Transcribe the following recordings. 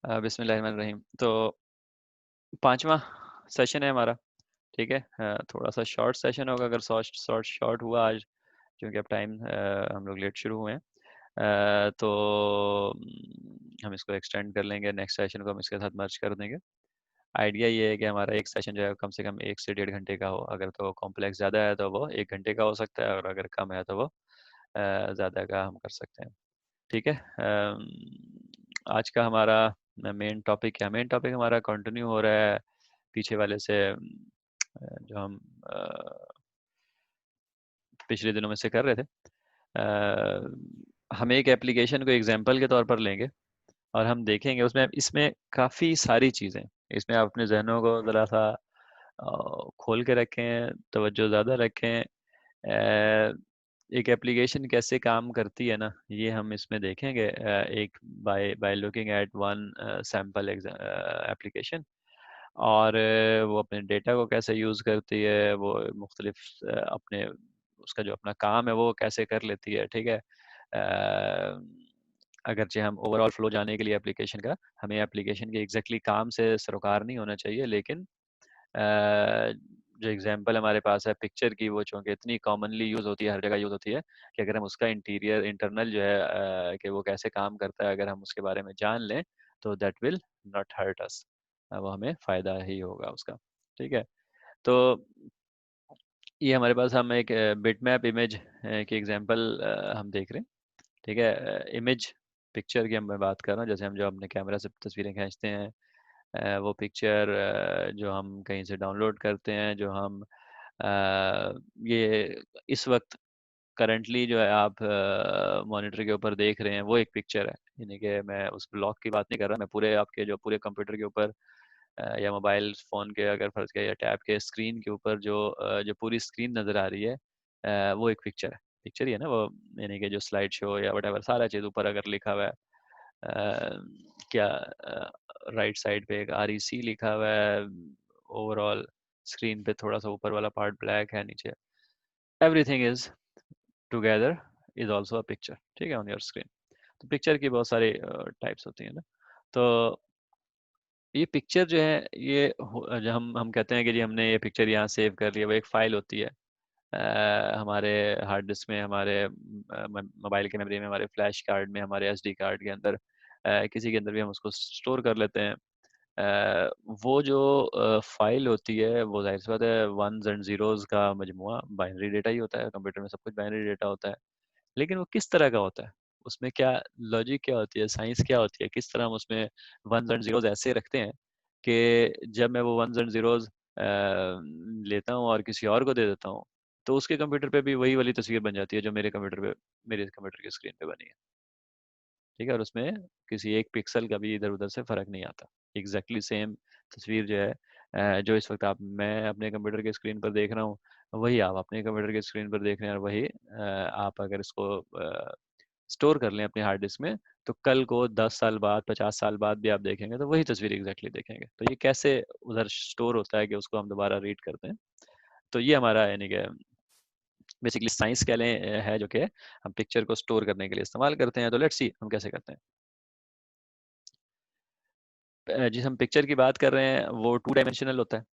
बिस्मिल्लाहिर्रहमानिर्रहीम। तो पांचवा सेशन है हमारा। ठीक है। थोड़ा सा शॉर्ट सेशन होगा अगर शॉर्ट हुआ आज, क्योंकि अब टाइम हम लोग लेट शुरू हुए हैं। तो हम इसको एक्सटेंड कर लेंगे, नेक्स्ट सेशन को हम इसके साथ मर्ज कर देंगे। आइडिया ये है कि हमारा एक सेशन जो है कम से कम 1 से 1.5 घंटे का हो। अगर तो कॉम्प्लेक्स ज़्यादा है तो वो 1 घंटे का हो सकता है, और अगर कम है तो वो ज़्यादा का हम कर सकते हैं। ठीक है। आज का हमारा मेन टॉपिक क्या, मेन टॉपिक हमारा कंटिन्यू हो रहा है पीछे वाले से, जो हम पिछले दिनों में से कर रहे थे। हम एक एप्लीकेशन को एग्जांपल के तौर पर लेंगे और हम देखेंगे उसमें, इसमें काफ़ी सारी चीज़ें। इसमें आप अपने जहनों को ज़रा सा खोल के रखें, तवज्जो ज़्यादा रखें। एक एप्लीकेशन कैसे काम करती है ना, ये हम इसमें देखेंगे। एक by by looking at one sample application. और वो अपने डेटा को कैसे यूज़ करती है, वो मुख्तलिफ अपने उसका जो अपना काम है वो कैसे कर लेती है। ठीक है। अगरचे हम ओवरऑल फ्लो जानने के लिए एप्लीकेशन का, हमें एप्लीकेशन के एग्जैक्टली काम से सरोकार नहीं होना चाहिए, लेकिन जो एग्जांपल हमारे पास है पिक्चर की, वो चूँकि इतनी कॉमनली यूज़ होती है, हर जगह यूज़ होती है, कि अगर हम उसका इंटीरियर इंटरनल जो है कि वो कैसे काम करता है, अगर हम उसके बारे में जान लें तो that will not hurt us. वो हमें फ़ायदा ही होगा उसका। ठीक है। तो ये हमारे पास, हम एक बिटमैप इमेज की एग्जांपल हम देख रहे हैं। ठीक है। इमेज पिक्चर की हम मैं बात कर रहा हूँ, जैसे हम जो अपने कैमरा से तस्वीरें खींचते हैं, वो पिक्चर जो हम कहीं से डाउनलोड करते हैं, जो हम ये इस वक्त करंटली जो है आप मॉनिटर के ऊपर देख रहे हैं, वो एक पिक्चर है। यानी कि मैं उस ब्लॉक की बात नहीं कर रहा, मैं पूरे आपके जो पूरे कंप्यूटर के ऊपर या मोबाइल फ़ोन के, अगर फर्ज किया, या टैब के स्क्रीन के ऊपर जो पूरी स्क्रीन नज़र आ रही है, वो एक पिक्चर है। पिक्चर ही है ना वो, यानी कि जो स्लाइड शो या वट एवर सारा चीज़ ऊपर अगर लिखा हुआ है, क्या राइट साइड पे एक REC लिखा हुआ है, ओवरऑल स्क्रीन पे थोड़ा सा ऊपर वाला पार्ट ब्लैक है, नीचे everything is together is also a picture. ठीक है, ऑन योर स्क्रीन। तो पिक्चर की बहुत सारी टाइप्स होती हैं ना। तो ये पिक्चर जो है, ये जो हम कहते हैं कि जी हमने ये पिक्चर यहाँ सेव कर लिया, वो एक फाइल होती है हमारे हार्ड डिस्क में, हमारे मोबाइल के मेमोरी में, हमारे फ्लैश कार्ड में, हमारे SD कार्ड के अंदर, किसी के अंदर भी हम उसको स्टोर कर लेते हैं। वो जो फाइल होती है, वो जाहिर सी बात है वंस एंड जीरोस का मजमुआ, बाइनरी डेटा ही होता है। कंप्यूटर में सब कुछ बाइनरी डेटा होता है, लेकिन वो किस तरह का होता है, उसमें क्या लॉजिक क्या होती है, साइंस क्या होती है, किस तरह हम उसमें वंस एंड जीरोस ऐसे रखते हैं कि जब मैं वो वंस एंड जीरोस लेता हूँ और किसी और को दे देता हूँ, तो उसके कंप्यूटर पे भी वही वाली तस्वीर बन जाती है जो मेरे कंप्यूटर की स्क्रीन पे बनी है। ठीक है। और उसमें किसी एक पिक्सल का भी इधर उधर से फर्क नहीं आता। एग्जैक्टली सेम तस्वीर जो है, जो इस वक्त मैं अपने कंप्यूटर के स्क्रीन पर देख रहा हूँ, वही आप अपने कंप्यूटर के स्क्रीन पर देख रहे हैं, और वही आप अगर इसको स्टोर कर लें अपने हार्ड डिस्क में, तो कल को 10 साल बाद, 50 साल बाद भी आप देखेंगे तो वही तस्वीर एग्जैक्टली देखेंगे। तो ये कैसे उधर स्टोर होता है कि उसको हम दोबारा रीड करते हैं। तो ये हमारा, यानी कि बेसिकली साइंस कह लें, है जो कि हम पिक्चर को स्टोर करने के लिए इस्तेमाल करते हैं। तो लेट्स सी हम कैसे करते हैं। जिस हम पिक्चर की बात कर रहे हैं वो 2 डायमेंशनल होता है।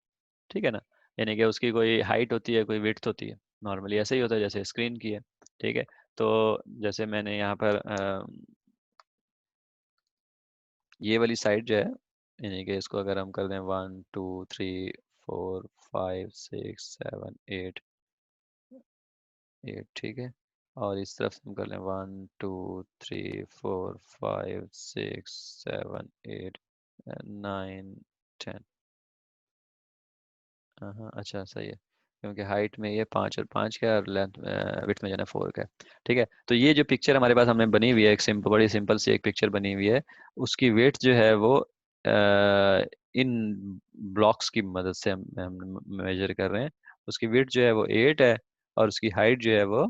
ठीक है ना। यानी कि उसकी कोई हाइट होती है, कोई विड्थ होती है। नॉर्मली ऐसे ही होता है जैसे स्क्रीन की है। ठीक है। तो जैसे मैंने यहाँ पर ये वाली साइड जो है, यानी कि इसको अगर हम कर दें 1 2 3 4 5 6 7 8 8, ठीक है। और इस तरफ से हम कर लें 1 2 3 4 5 6 7 8 9 10। हाँ, अच्छा सही है, क्योंकि हाइट में ये 5 और 5 का है, और लेंथ विड्थ में जो है 4 का है। ठीक है। तो ये जो पिक्चर हमारे पास हमने बनी हुई है, एक सिंपल, बड़ी सिंपल सी एक पिक्चर बनी हुई है, उसकी वेट जो है वो इन ब्लॉक्स की मदद से हम मेजर कर रहे हैं। उसकी वेट जो है वो 8 है, और उसकी हाइट जो है वो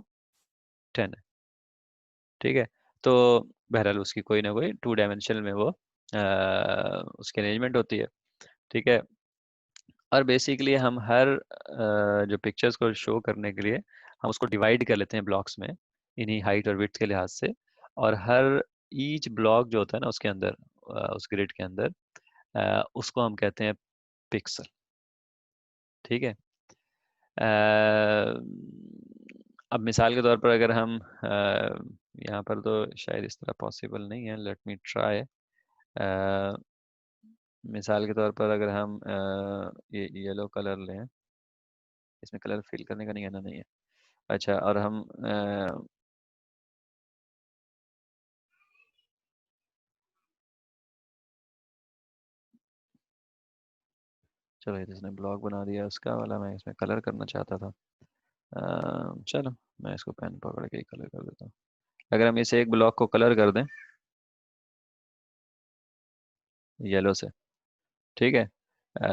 10 है। ठीक है। तो बहरहाल उसकी कोई ना कोई 2 डायमेंशनल में वो उसकी अरेंजमेंट होती है। ठीक है। और बेसिकली हम हर जो पिक्चर्स को शो करने के लिए हम उसको डिवाइड कर लेते हैं ब्लॉक्स में, इन्हीं हाइट और विड्थ के लिहाज से। और हर ईच ब्लॉक जो होता है ना, उसके अंदर उस ग्रिड के अंदर, उसको हम कहते हैं पिक्सल। ठीक है। अब मिसाल के तौर पर अगर हम यहाँ पर तो शायद इस तरह पॉसिबल नहीं है, लेट मी ट्राई। मिसाल के तौर पर अगर हम ये येलो कलर लें, इसमें कलर फिल करने का नहीं है ना, नहीं है। अच्छा, और हम चलो ये जिसने ब्लॉग बना दिया उसका वाला मैं इसमें कलर करना चाहता था। चलो मैं इसको पेन पकड़ के ही कलर कर देता हूँ। अगर हम इसे एक ब्लॉक को कलर कर दें येलो से, ठीक है। अ,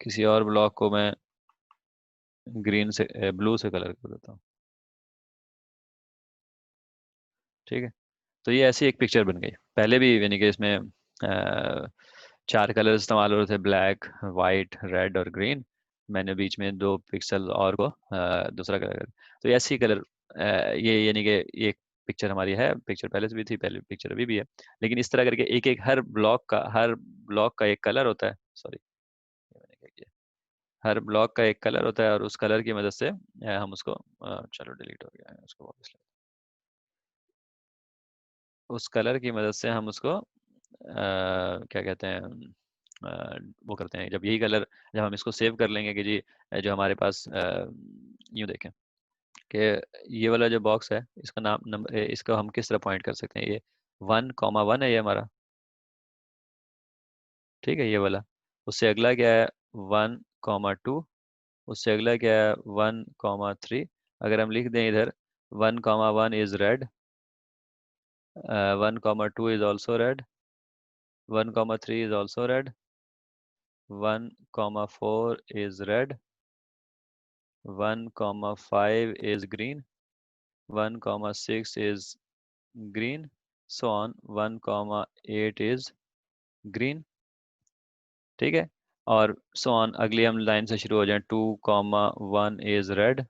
किसी और ब्लॉक को मैं ग्रीन से ब्लू से कलर कर देता हूँ। ठीक है। तो ये ऐसी एक पिक्चर बन गई। पहले भी यानी कि इसमें 4 कलर इस्तेमाल हो रहे थे, ब्लैक, वाइट, रेड और ग्रीन। मैंने बीच में 2 पिक्सल और को दूसरा कलर कर। तो ये ऐसी कलर ये यानी कि ये पिक्चर हमारी है, पिक्चर पहले से भी थी, पहले पिक्चर अभी भी है। लेकिन इस तरह करके एक एक हर ब्लॉक का एक कलर होता है। सॉरी, मैंने क्या किया, हर ब्लॉक का एक कलर होता है और उस कलर की मदद से हम उसको चलो डिलीट हो गया है, उसको वापस उस कलर की मदद से हम उसको क्या कहते हैं, वो करते हैं। जब यही कलर, जब हम इसको सेव कर लेंगे कि जी जो हमारे पास यूँ देखें कि ये वाला जो बॉक्स है, इसका नाम नंबर, इसको हम किस तरह पॉइंट कर सकते हैं, ये 1,1 है ये हमारा। ठीक है, ये वाला। उससे अगला क्या है, 1,2। उससे अगला क्या है, 1,3। अगर हम लिख दें इधर 1,1 is red, 1,2 is also red, 1,3 is also red, 1,4 is red, 1,5 is green, 1,6 is green, so on 1,8 is green। ठीक है। और so on अगली हम लाइन से शुरू हो जाएं, 2,1 is red।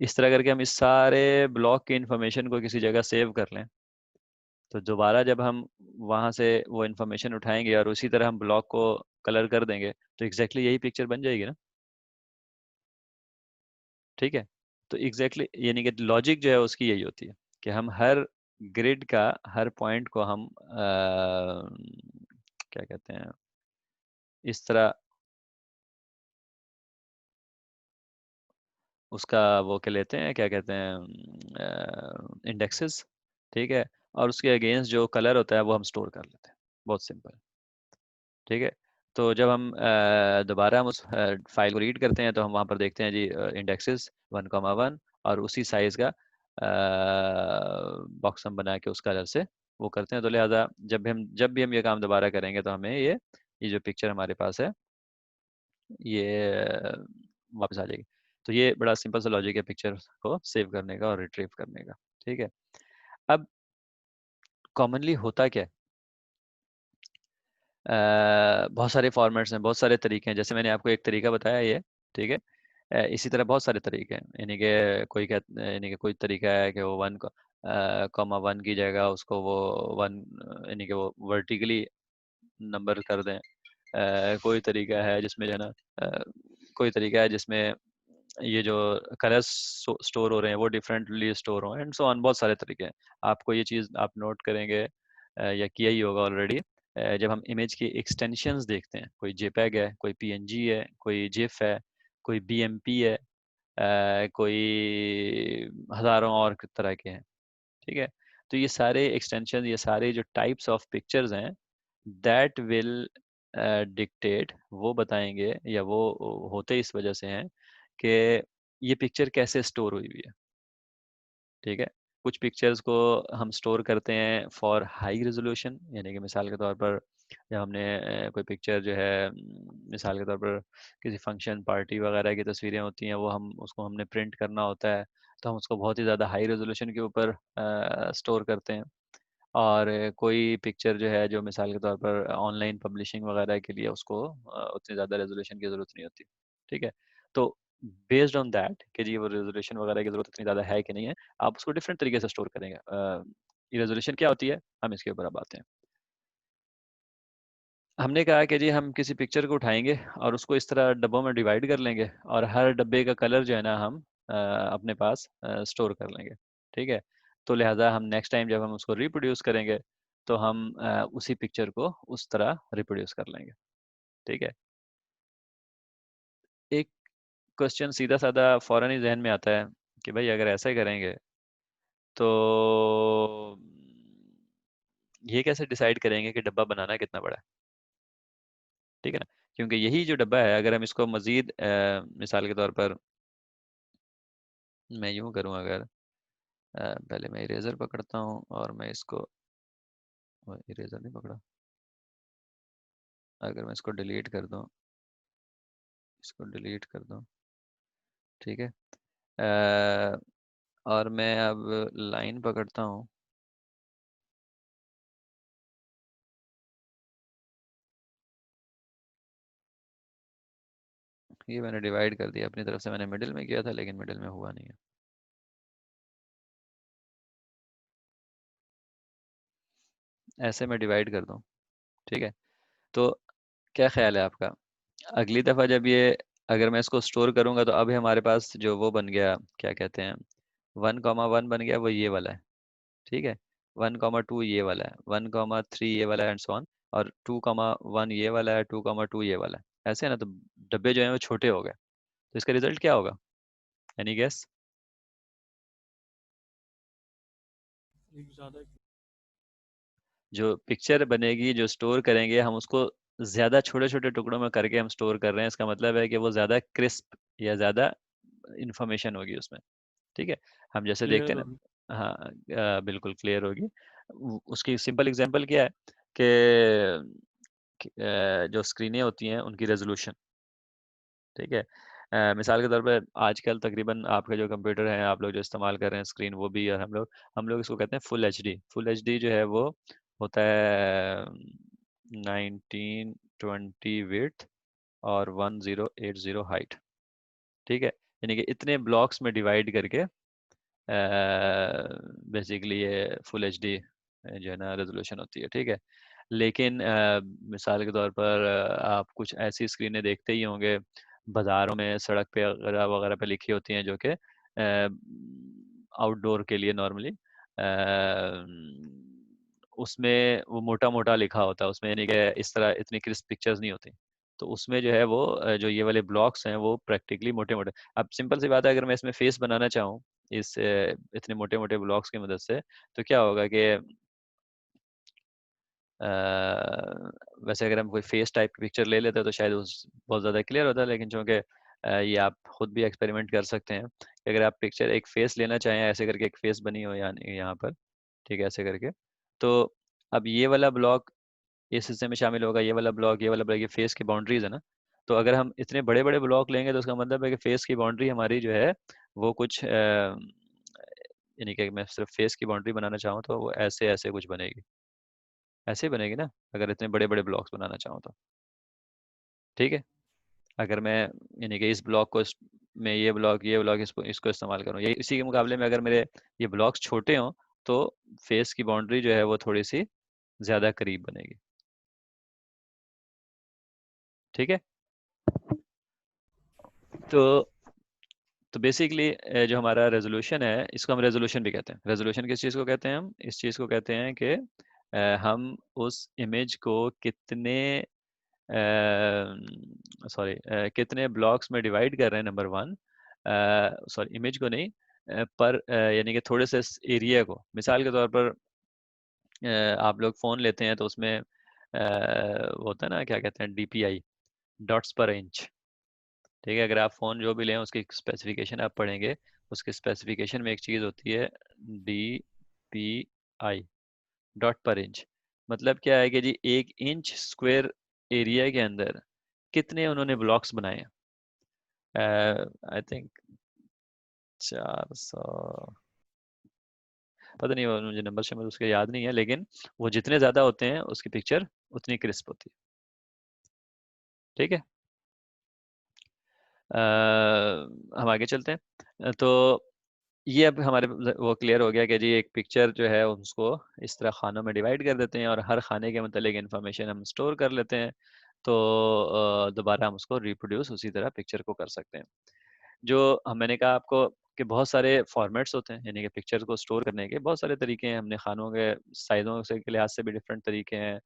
इस तरह करके हम इस सारे ब्लॉक की इंफॉर्मेशन को किसी जगह सेव कर लें, तो दोबारा जब हम वहां से वो इंफॉर्मेशन उठाएंगे और उसी तरह हम ब्लॉक को कलर कर देंगे, तो एग्जैक्टली यही पिक्चर बन जाएगी ना। ठीक है। तो एग्जैक्टली यानी कि लॉजिक जो है उसकी यही होती है कि हम हर ग्रिड का हर पॉइंट को हम क्या कहते हैं, इस तरह उसका वो क्या लेते हैं, क्या कहते हैं, इंडेक्सेस। ठीक है। और उसके अगेंस्ट जो कलर होता है वो हम स्टोर कर लेते हैं। बहुत सिंपल। ठीक है। तो जब हम दोबारा हम उस फाइल को रीड करते हैं तो हम वहाँ पर देखते हैं जी इंडेक्सेस 1,1 और उसी साइज का बॉक्स हम बना के उस कलर से वो करते हैं। तो लिहाजा जब भी हम ये काम दोबारा करेंगे तो हमें ये जो पिक्चर हमारे पास है ये वापस आ जाएगी। तो ये बड़ा सिंपल सा लॉजिक है पिक्चर को सेव करने का और रिट्रीव करने का। ठीक है। अब कॉमनली होता क्या है, बहुत सारे फॉर्मेट्स हैं, बहुत सारे तरीके हैं। जैसे मैंने आपको एक तरीका बताया ये, ठीक है। इसी तरह बहुत सारे तरीके हैं, यानी कि यानी कि कोई तरीका है कि वो 1,1 की जगह उसको वो 1 यानी कि वो वर्टिकली नंबर कर दें। कोई तरीका है जिसमें जो है ना, अ, कोई तरीका है जिसमें ये जो कलर्स स्टोर हो रहे हैं वो डिफरेंटली स्टोर हो, एंड सो ऑन। बहुत सारे तरीके हैं। आपको ये चीज़ आप नोट करेंगे या किया ही होगा ऑलरेडी। जब हम इमेज की एक्सटेंशंस देखते हैं, कोई जेपैग है, कोई पीएनजी है, कोई जिफ है, कोई बीएमपी है, कोई हजारों और तरह के हैं। ठीक है। तो ये सारे एक्सटेंशन, ये सारे जो टाइप्स ऑफ पिक्चर्स हैं, दैट विल डिक्टेट, वो बताएंगे या वो होते इस वजह से हैं कि ये पिक्चर कैसे स्टोर हुई हुई है। ठीक है। कुछ पिक्चर्स को हम स्टोर करते हैं फॉर हाई रेजोल्यूशन, यानी कि मिसाल के तौर पर जब हमने कोई पिक्चर जो है मिसाल के तौर पर किसी फंक्शन पार्टी वगैरह की तस्वीरें होती हैं, वो हम उसको हमने प्रिंट करना होता है, तो हम उसको बहुत ही ज़्यादा हाई रेजोल्यूशन के ऊपर स्टोर करते हैं। और कोई पिक्चर जो है जो मिसाल के तौर पर ऑनलाइन पब्लिशिंग वगैरह के लिए उसको उतनी ज़्यादा रेजोल्यूशन की ज़रूरत नहीं होती। ठीक है। तो बेस्ड ऑन दैट कि जी वो रेजोल्यूशन वगैरह की जरूरत इतनी ज़्यादा है कि नहीं है, आप उसको डिफरेंट तरीके से स्टोर करेंगे। ये रेजोल्यूशन क्या होती है, हम इसके ऊपर अब आते हैं। हमने कहा कि जी हम किसी पिक्चर को उठाएंगे और उसको इस तरह डब्बों में डिवाइड कर लेंगे, और हर डब्बे का कलर जो है ना हम अपने पास स्टोर कर लेंगे। ठीक है, तो लिहाजा हम नेक्स्ट टाइम जब हम उसको रिप्रोड्यूस करेंगे तो हम उसी पिक्चर को उस तरह रिप्रोड्यूस कर लेंगे। ठीक है, एक क्वेश्चन सीधा साधा फौरन ही जहन में आता है कि भाई अगर ऐसा ही करेंगे तो ये कैसे डिसाइड करेंगे कि डब्बा बनाना कितना बड़ा है। ठीक है ना, क्योंकि यही जो डब्बा है, अगर हम इसको मजीद मिसाल के तौर पर मैं यूं करूं, अगर पहले मैं इरेजर पकड़ता हूं और मैं इसको, इरेजर नहीं पकड़ा, अगर मैं इसको डिलीट कर दूं, इसको डिलीट कर दूं, ठीक है, अ, और मैं अब लाइन पकड़ता हूं, ये मैंने डिवाइड कर दिया अपनी तरफ से, मैंने मिडिल में किया था लेकिन मिडिल में हुआ नहीं है। ऐसे मैं डिवाइड कर दूं, ठीक है, तो क्या ख्याल है आपका, अगली दफ़ा जब ये, अगर मैं इसको स्टोर करूंगा तो अब हमारे पास जो वो बन गया, क्या कहते हैं, 1,1 बन गया, वो ये वाला है। ठीक है, 1,2 ये वाला है, 1,3 ये वाला है, एंड सो ऑन, और 2,1 ये वाला है, 2,2 ये वाला है, ऐसे है ना, तो डब्बे जो है वो छोटे हो गए, तो इसका रिजल्ट क्या होगा, एनी गेस। जो पिक्चर बनेगी, जो स्टोर करेंगे हम उसको ज्यादा छोटे छोटे टुकड़ों में करके हम स्टोर कर रहे हैं, इसका मतलब है कि वो ज्यादा क्रिस्प या ज्यादा इंफॉर्मेशन होगी उसमें। ठीक है, हम जैसे देखते क्लियर हैं होगी। ना, हाँ बिल्कुल क्लियर होगी। उसकी सिंपल एग्जांपल क्या है कि जो स्क्रीनें होती हैं उनकी रेजोल्यूशन, ठीक है, मिसाल के तौर पर आजकल तकरीबन आपके जो कंप्यूटर हैं, आप लोग जो इस्तेमाल कर रहे हैं स्क्रीन, वो भी, और हम लोग इसको कहते हैं फुल एचडी। फुल एचडी जो है वो होता है 1920 विड्थ और 1080 हाइट। ठीक है, यानी कि इतने ब्लॉक्स में डिवाइड करके बेसिकली ये फुल एचडी जो है ना रेजोल्यूशन होती है। ठीक है, लेकिन मिसाल के तौर पर आप कुछ ऐसी स्क्रीनें देखते ही होंगे बाज़ारों में, सड़क पे वगैरह वगैरह पे लिखी होती हैं, जो कि आउटडोर के लिए नॉर्मली उसमें वो मोटा मोटा लिखा होता है उसमें, यानी कि इस तरह इतनी क्रिस्प पिक्चर्स नहीं होती। तो उसमें जो है वो जो ये वाले ब्लॉक्स हैं वो प्रैक्टिकली मोटे मोटे, अब सिंपल सी बात है, अगर मैं इसमें फेस बनाना चाहूँ इस इतने मोटे मोटे ब्लॉक्स की मदद से, तो क्या होगा कि अ, वैसे अगर हम कोई फेस टाइप की पिक्चर ले लेते हैं तो शायद उस बहुत ज़्यादा क्लियर होता है, लेकिन चूंकि ये आप खुद भी एक्सपेरिमेंट कर सकते हैं कि अगर आप पिक्चर एक फेस लेना चाहें, ऐसे करके एक फेस बनी हो यहाँ पर, ठीक है, ऐसे करके, तो अब ये वाला ब्लॉक इस हिस्से में शामिल होगा, ये वाला ब्लॉक, ये वाला ब्लॉक, ये फेस की बाउंड्रीज है ना। तो अगर हम इतने बड़े बड़े ब्लॉक लेंगे तो उसका मतलब है कि फेस की बाउंड्री हमारी जो है वो कुछ यानी कि मैं सिर्फ फेस की बाउंड्री बनाना चाहूँ तो वो ऐसे ऐसे कुछ बनेगी, ऐसे ही बनेगी ना, अगर इतने बड़े बड़े ब्लॉक्स बनाना चाहूँ तो। ठीक है, अगर मैं यानी कि इस ब्लॉक को मैं ये ब्लॉक इसको इसको इस्तेमाल करूँ, ये इसी के मुकाबले में अगर मेरे ये ब्लॉक्स छोटे हों तो फेस की बाउंड्री जो है वो थोड़ी सी ज़्यादा करीब बनेगी। ठीक है, तो बेसिकली जो हमारा रेजोल्यूशन है, इसको हम रेजोल्यूशन भी कहते हैं। रेजोल्यूशन किस चीज़ को कहते हैं, हम इस चीज़ को कहते हैं कि हम उस इमेज को कितने सॉरी कितने ब्लॉक्स में डिवाइड कर रहे हैं, नंबर वन, सॉरी इमेज को नहीं, पर यानी कि थोड़े से एरिया को, मिसाल के तौर पर आप लोग फ़ोन लेते हैं तो उसमें वो होता है ना, क्या कहते हैं, डीपीआई, डॉट्स पर इंच। ठीक है, अगर आप फ़ोन जो भी लें उसकी स्पेसिफिकेशन आप पढ़ेंगे, उसके स्पेसिफिकेशन में एक चीज़ होती है, डी पी आई, डॉट पर इंच। मतलब क्या है कि जी 1 इंच स्क्वायर एरिया के अंदर कितने उन्होंने ब्लॉक्स बनाए हैं, आई थिंक 400, पता नहीं, वो मुझे नंबर शंबर उसके याद नहीं है, लेकिन वो जितने ज़्यादा होते हैं उसकी पिक्चर उतनी क्रिस्प होती है। ठीक है, हम आगे चलते हैं। तो ये अब हमारे वो क्लियर हो गया कि जी एक पिक्चर जो है उसको इस तरह खानों में डिवाइड कर देते हैं और हर खाने के मतलब इंफॉर्मेशन हम स्टोर कर लेते हैं। तो दोबारा हम उसको रिप्रोड्यूस उसी तरह पिक्चर को कर सकते हैं। जो मैंने कहा आपको कि बहुत सारे फॉर्मेट्स होते हैं, यानी कि पिक्चर को स्टोर करने के बहुत सारे तरीके हैं। हमने खानों के साइज़ों से के लिहाज से भी डिफरेंट तरीके हैं,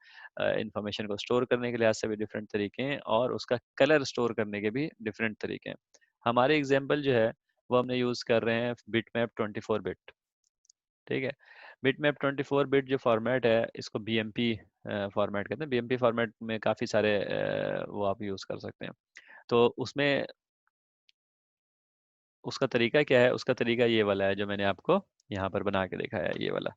इंफॉर्मेशन को स्टोर करने के लिहाज से भी डिफरेंट तरीके हैं, और उसका कलर स्टोर करने के भी डिफरेंट तरीके हैं। हमारे एग्जाम्पल जो है वो हमने यूज़ कर रहे हैं बिटमैप 24 बिट। ठीक है, बिटमैप 24 बिट जो फॉर्मेट है इसको बीएमपी फॉर्मेट कहते हैं। बीएमपी फॉर्मेट में काफ़ी सारे वो आप यूज़ कर सकते हैं। तो उसमें उसका तरीका क्या है? उसका तरीका ये वाला है जो मैंने आपको यहाँ पर बना के दिखाया है, ये वाला।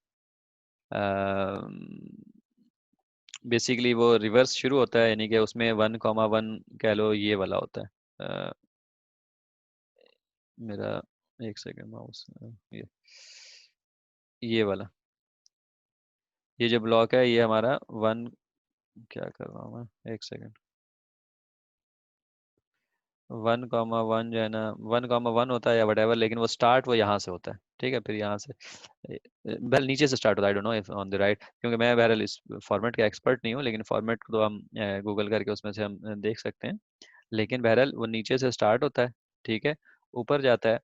बेसिकली वो रिवर्स शुरू होता है, यानी कि उसमें 1,1 कह लो, ये वाला होता है। मेरा एक सेकंड माउस, ये वाला, ये जो ब्लॉक है ये हमारा वन, क्या कर रहा हूँ मैं, एक सेकंड। 1,1 जो है ना, 1,1 होता है या वटेवर, लेकिन वो स्टार्ट वो यहाँ से होता है। ठीक है, फिर यहाँ से बहरहाल नीचे से स्टार्ट होता है। आई don't know if on the right, क्योंकि मैं बहरहाल इस फॉर्मेट का एक्सपर्ट नहीं हूँ, लेकिन फॉर्मेट को तो हम गूगल करके उसमें से हम देख सकते हैं। लेकिन बहरहाल वो नीचे से स्टार्ट होता है, ठीक है, ऊपर जाता है।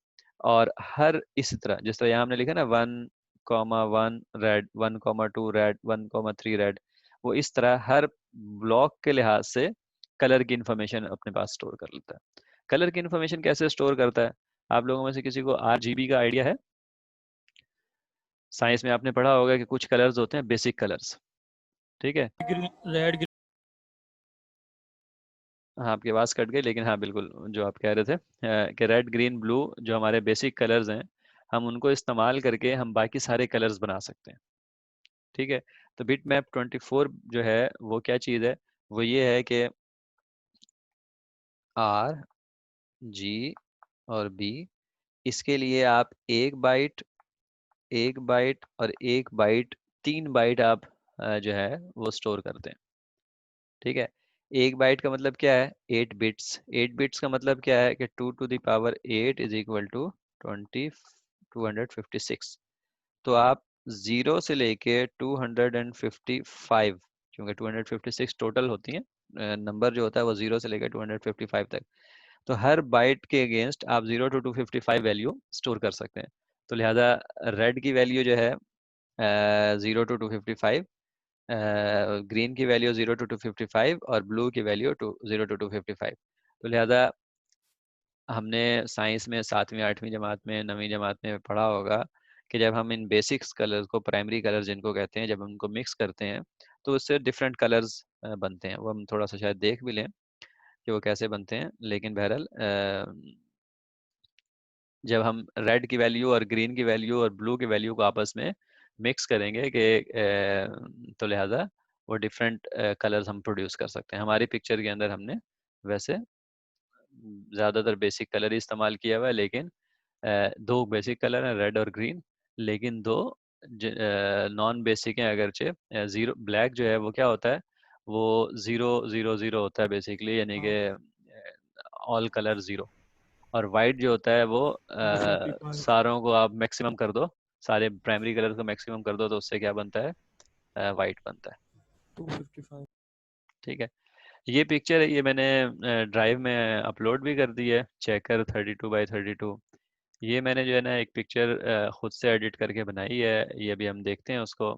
और हर इस तरह, जिस तरह यहाँ हमने लिखा ना 1,1 रेड, 1,2 रेड, 1,3 रेड, वो इस तरह हर ब्लॉक के लिहाज से कलर की इंफॉर्मेशन अपने पास स्टोर कर लेता है। कलर की इंफॉर्मेशन कैसे स्टोर करता है? आप लोगों में से किसी को आरजीबी का आइडिया है? साइंस में आपने पढ़ा होगा कि कुछ कलर्स होते हैं बेसिक कलर्स। ठीक है, रेड। हाँ आपकी आवाज़ कट गई, लेकिन हाँ बिल्कुल जो आप कह रहे थे कि रेड ग्रीन ब्लू जो हमारे बेसिक कलर्स हैं, हम उनको इस्तेमाल करके हम बाकी सारे कलर्स बना सकते हैं। ठीक है, तो बिट मैप 24 जो है वो क्या चीज़ है? वो ये है कि आर, जी और बी, इसके लिए आप एक बाइट और एक बाइट, 3 बाइट आप जो है वो स्टोर करते हैं। ठीक है, एक बाइट का मतलब क्या है? 8 बिट्स। 8 बिट्स का मतलब क्या है कि 2 to the power 8 is equal to 256। तो आप 0 से लेके 255, क्योंकि 256 टोटल होती हैं, नंबर जो होता है वो 0 से लेकर 255 तक, तो हर बाइट के अगेंस्ट आप 0 to 255 वैल्यू स्टोर कर सकते हैं। तो लिहाजा रेड की वैल्यू जो है 0 to 255, ग्रीन की वैल्यू 0 to 255 और ब्लू की वैल्यू 0 to 255। तो लिहाजा हमने साइंस में 7वीं 8वीं जमात में 9वीं जमात में पढ़ा होगा कि जब हम इन बेसिक्स कलर्स को, प्राइमरी कलर्स जिनको कहते हैं, जब हम उनको मिक्स करते हैं तो उससे डिफरेंट कलर्स बनते हैं। वो हम थोड़ा सा शायद देख भी लें कि वो कैसे बनते हैं, लेकिन बहरहाल जब हम रेड की वैल्यू और ग्रीन की वैल्यू और ब्लू की वैल्यू को आपस में मिक्स करेंगे कि तो लिहाजा वो डिफरेंट कलर्स हम प्रोड्यूस कर सकते हैं। हमारी पिक्चर के अंदर हमने वैसे ज़्यादातर बेसिक कलर ही इस्तेमाल किया हुआ है, लेकिन दो बेसिक कलर हैं रेड और ग्रीन, लेकिन दो नॉन बेसिक हैं अगरचे। ज़ीरो ब्लैक जो है वो क्या होता है? वो 0 0 0 होता है बेसिकली, यानी कि ऑल कलर ज़ीरो। और वाइट जो होता है वो 255। सारों को आप मैक्सिमम कर दो, सारे प्राइमरी कलर को मैक्सिमम कर दो, तो उससे क्या बनता है? वाइट बनता है। 255। ठीक है, ये पिक्चर है, ये मैंने ड्राइव में अपलोड भी कर दी है, चेकर 32x32। ये मैंने जो है ना एक पिक्चर खुद से एडिट करके बनाई है, ये अभी हम देखते हैं उसको।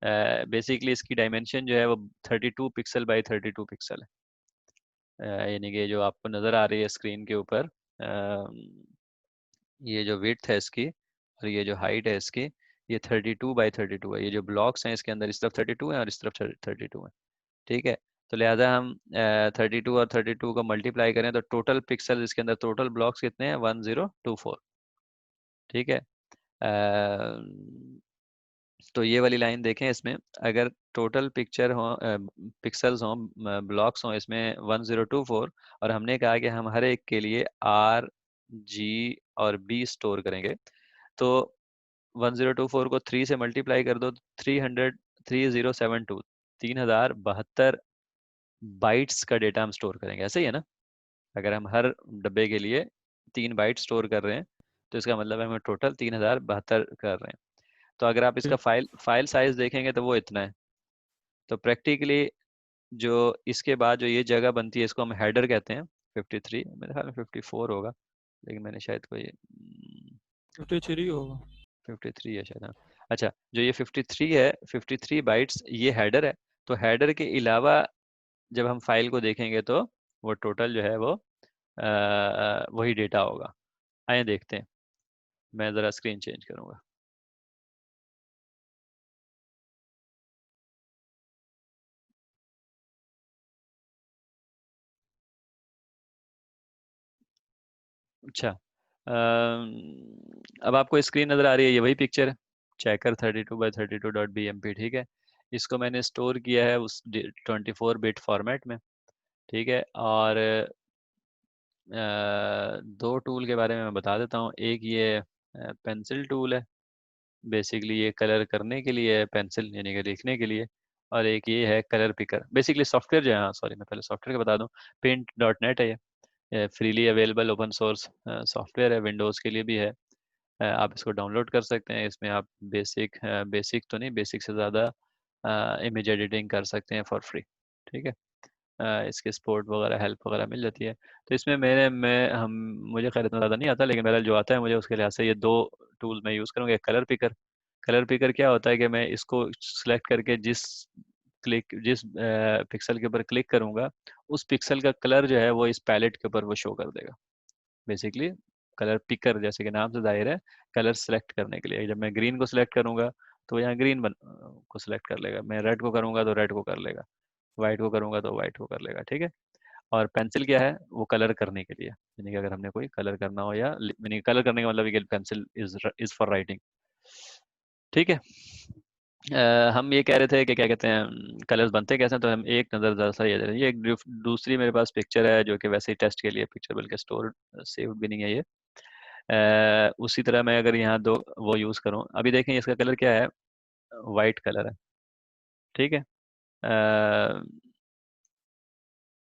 बेसिकली इसकी डायमेंशन जो है वो 32 पिक्सल बाई 32 पिक्सल है। यानी कि जो आपको नज़र आ रही है स्क्रीन के ऊपर, ये जो विड्थ है इसकी और ये जो हाइट है इसकी, ये 32x32 है। ये जो ब्लॉक्स हैं इसके अंदर, इस तरफ 32 है और इस तरफ 32 है। ठीक है, तो लिहाजा हम 32 और 32 को मल्टीप्लाई करें तो टोटल पिक्सल इसके अंदर, टोटल ब्लॉक्स कितने हैं? 1024। ठीक है, तो ये वाली लाइन देखें इसमें, अगर टोटल पिक्चर हो, पिक्सल्स हों, ब्लॉक्स हों इसमें 1024, और हमने कहा कि हम हर एक के लिए आर, जी और बी स्टोर करेंगे, तो 1024 को 3 से मल्टीप्लाई कर दो तो 3072 3072 बाइट्स का डेटा हम स्टोर करेंगे। ऐसे ही है ना? अगर हम हर डब्बे के लिए 3 बाइट स्टोर कर रहे हैं तो इसका मतलब है हम टोटल 3072 कर रहे हैं। तो अगर आप इसका फाइल साइज देखेंगे तो वो इतना है। तो प्रैक्टिकली जो इसके बाद जो ये जगह बनती है इसको हम हेडर कहते हैं। 53, मेरे ख्याल में 54 होगा, लेकिन मैंने शायद कोई 53 होगा। 53 है शायद, हाँ। अच्छा, जो ये 53 है, 53 बाइट्स ये हेडर है। तो हेडर के अलावा जब हम फाइल को देखेंगे तो वो टोटल जो है वो वही डेटा होगा। आइए देखते हैं, मैं ज़रा स्क्रीन चेंज करूँगा। अच्छा, अब आपको स्क्रीन नज़र आ रही है, ये वही पिक्चर है, चेकर 32x32.bmp, ठीक है। इसको मैंने स्टोर किया है उस 24 बिट फॉर्मेट में, ठीक है। और दो टूल के बारे में मैं बता देता हूँ। एक ये पेंसिल टूल है, बेसिकली ये कलर करने के लिए है, पेंसिल यानी कि लिखने के लिए। और एक ये है कलर पिकर, बेसिकली सॉफ्टवेयर जो है, हाँ सॉरी मैं पहले सॉफ्टवेयर का बता दूँ। paint.net है ये, freely available open source software है, विंडोज़ के लिए भी है। आप इसको डाउनलोड कर सकते हैं। इसमें आप बेसिक तो नहीं, बेसिक से ज़्यादा इमेज एडिटिंग कर सकते हैं फॉर फ्री, ठीक है। इसके सपोर्ट वगैरह, हेल्प वगैरह मिल जाती है। तो इसमें मैंने मैं हम मुझे खैर इतना ज़्यादा नहीं आता, लेकिन मेरा जो आता है मुझे उसके लिहाज से ये दो टूल मैं यूज़ करूँगा। एक कलर पिकर। कलर पिकर क्या होता है कि मैं इसको सिलेक्ट करके जिस पिक्सल के ऊपर क्लिक करूँगा, उस पिक्सल का कलर जो है वो इस पैलेट के ऊपर वो शो कर देगा। बेसिकली कलर पिकर जैसे कि नाम से जाहिर है, कलर सेलेक्ट करने के लिए। जब मैं ग्रीन को सिलेक्ट करूंगा तो यहाँ ग्रीन को सिलेक्ट कर लेगा, मैं रेड को करूंगा तो रेड को कर लेगा, वाइट को करूंगा तो वाइट को कर लेगा, ठीक है। और पेंसिल क्या है, वो कलर करने के लिए, यानी कि अगर हमने कोई कलर करना हो, या यानी कलर करने का मतलब है कि पेंसिल इज फॉर राइटिंग, ठीक है। हम ये कह रहे थे कि क्या कहते हैं कलर्स बनते कैसे हैं, तो हम एक नज़र जरा सा ये दे रहे हैं। ये एक दूसरी मेरे पास पिक्चर है जो कि वैसे ही टेस्ट के लिए पिक्चर, बल्कि स्टोर सेव भी नहीं है ये। उसी तरह मैं अगर यहाँ दो वो यूज़ करूँ, अभी देखें इसका कलर क्या है, वाइट कलर है, ठीक है। अ,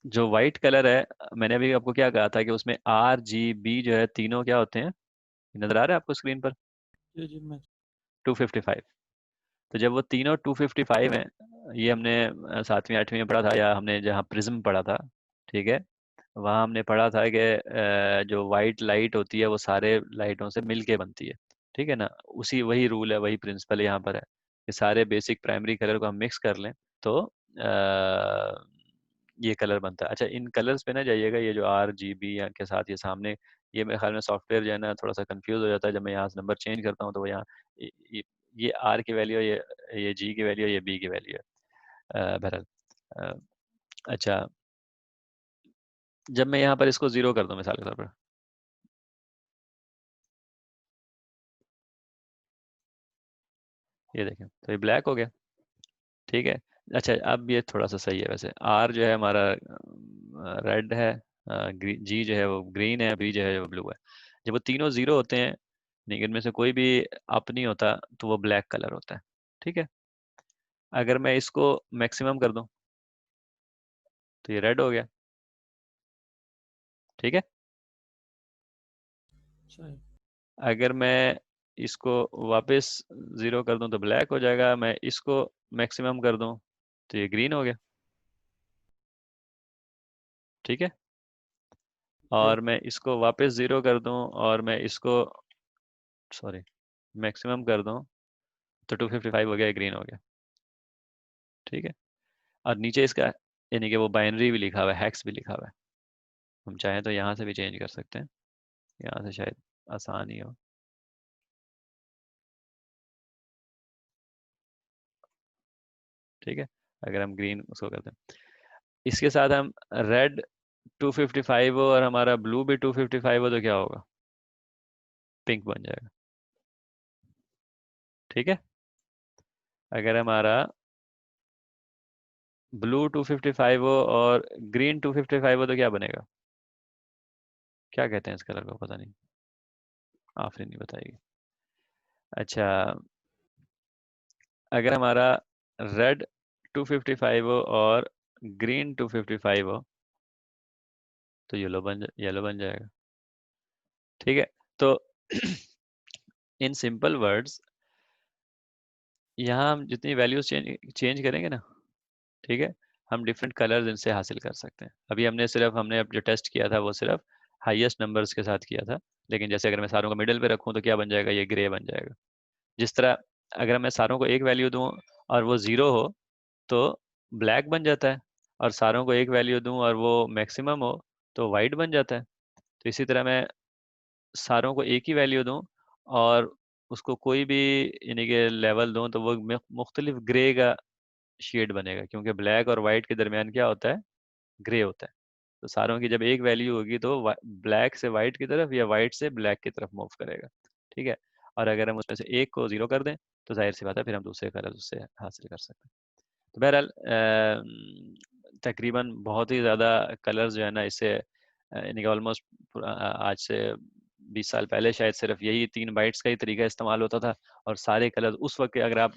जो वाइट कलर है, मैंने अभी आपको क्या कहा था कि उसमें RGB जो है तीनों क्या होते हैं, नज़र आ रहा है आपको स्क्रीन पर, जी जी मैं 255। तो जब वो तीनों 255 हैं, ये हमने 7वीं 8वीं में पढ़ा था, या हमने जहाँ प्रिज्म पढ़ा था, ठीक है, वहाँ हमने पढ़ा था कि जो वाइट लाइट होती है वो सारे लाइटों से मिल के बनती है, ठीक है ना। उसी वही रूल है, वही प्रिंसिपल यहाँ पर है कि सारे बेसिक प्राइमरी कलर को हम मिक्स कर लें तो ये कलर बनता है। अच्छा, इन कलर्स पे ना जाइएगा, ये जो RGB के साथ ये सामने, ये मेरे ख्याल में सॉफ्टवेयर जो है ना थोड़ा सा कंफ्यूज हो जाता है। जब मैं यहाँ से नंबर चेंज करता हूँ तो वो यहाँ ये R की वैल्यू है, ये G की वैल्यू है, ये B की वैल्यू है, बहरहाल। अ, अच्छा, जब मैं यहाँ पर इसको ज़ीरो कर दूँ मिसाल के तौर पर, ये देखें तो ये ब्लैक हो गया, ठीक है। अच्छा, अब ये थोड़ा सा सही है वैसे। R जो है हमारा रेड है, G जो है वो ग्रीन है, B जो है वो ब्लू है। जब वो तीनों ज़ीरो होते हैं, लेकिन इनमें से कोई भी अप नहीं होता, तो वो ब्लैक कलर होता है, ठीक है। अगर मैं इसको मैक्सिमम कर दूं तो ये रेड हो गया, ठीक है। सही। अगर मैं इसको वापस ज़ीरो कर दूं तो ब्लैक हो जाएगा, मैं इसको मैक्सिमम कर दूं तो ये ग्रीन हो गया, ठीक है। जी और मैं इसको वापस ज़ीरो कर दूं और मैं इसको, सॉरी, मैक्सिमम कर दूं तो 255 हो गया, ग्रीन हो गया, ठीक है। और नीचे इसका यानी कि वो बाइनरी भी लिखा हुआ है, हैक्स भी लिखा हुआ है। हम चाहें तो यहाँ से भी चेंज कर सकते हैं, यहाँ से शायद आसान ही हो, ठीक है। अगर हम ग्रीन उसको करते हैं, इसके साथ हम रेड 255 हो और हमारा ब्लू भी 255 हो, तो क्या होगा, पिंक बन जाएगा, ठीक है। अगर हमारा ब्लू 255 हो और ग्रीन 255 हो तो क्या बनेगा, क्या कहते हैं इस कलर को, पता नहीं, आफरीन नहीं बताएगी। अच्छा, अगर हमारा रेड 255 हो और ग्रीन 255 हो तो येलो बन जाएगा। ठीक है, तो इन सिंपल वर्ड्स यहाँ हम जितनी वैल्यूज चेंज करेंगे ना, ठीक है, हम डिफरेंट कलर्स इनसे हासिल कर सकते हैं। अभी हमने अब जो टेस्ट किया था वो सिर्फ हाईएस्ट नंबर्स के साथ किया था, लेकिन जैसे अगर मैं सारों को मिडिल पे रखूं तो क्या बन जाएगा, ये ग्रे बन जाएगा। जिस तरह अगर मैं सारों को एक वैल्यू दूं और वो जीरो हो तो ब्लैक बन जाता है, और सारों को एक वैल्यू दूं और वो मैक्सिमम हो तो वाइट बन जाता है। तो इसी तरह मैं सारों को एक ही वैल्यू दूं और उसको कोई भी यानी कि लेवल दूं तो वो मुख्तलिफ ग्रे का शेड बनेगा, क्योंकि ब्लैक और वाइट के दरमियान क्या होता है, ग्रे होता है। तो सारों की जब एक वैल्यू होगी तो ब्लैक से वाइट की तरफ या वाइट से ब्लैक की तरफ मूव करेगा। ठीक है, और अगर हम उसमें से एक को जीरो कर दें तो जाहिर सी बात है फिर हम दूसरे कलर उससे हासिल कर सकते हैं। तो बहरहाल तकरीबन बहुत ही ज़्यादा कलर्स जो है ना इससे यानी कि ऑलमोस्ट आज से 20 साल पहले शायद सिर्फ यही 3 बाइट्स का ही तरीका इस्तेमाल होता था, और सारे कलर उस वक्त के अगर आप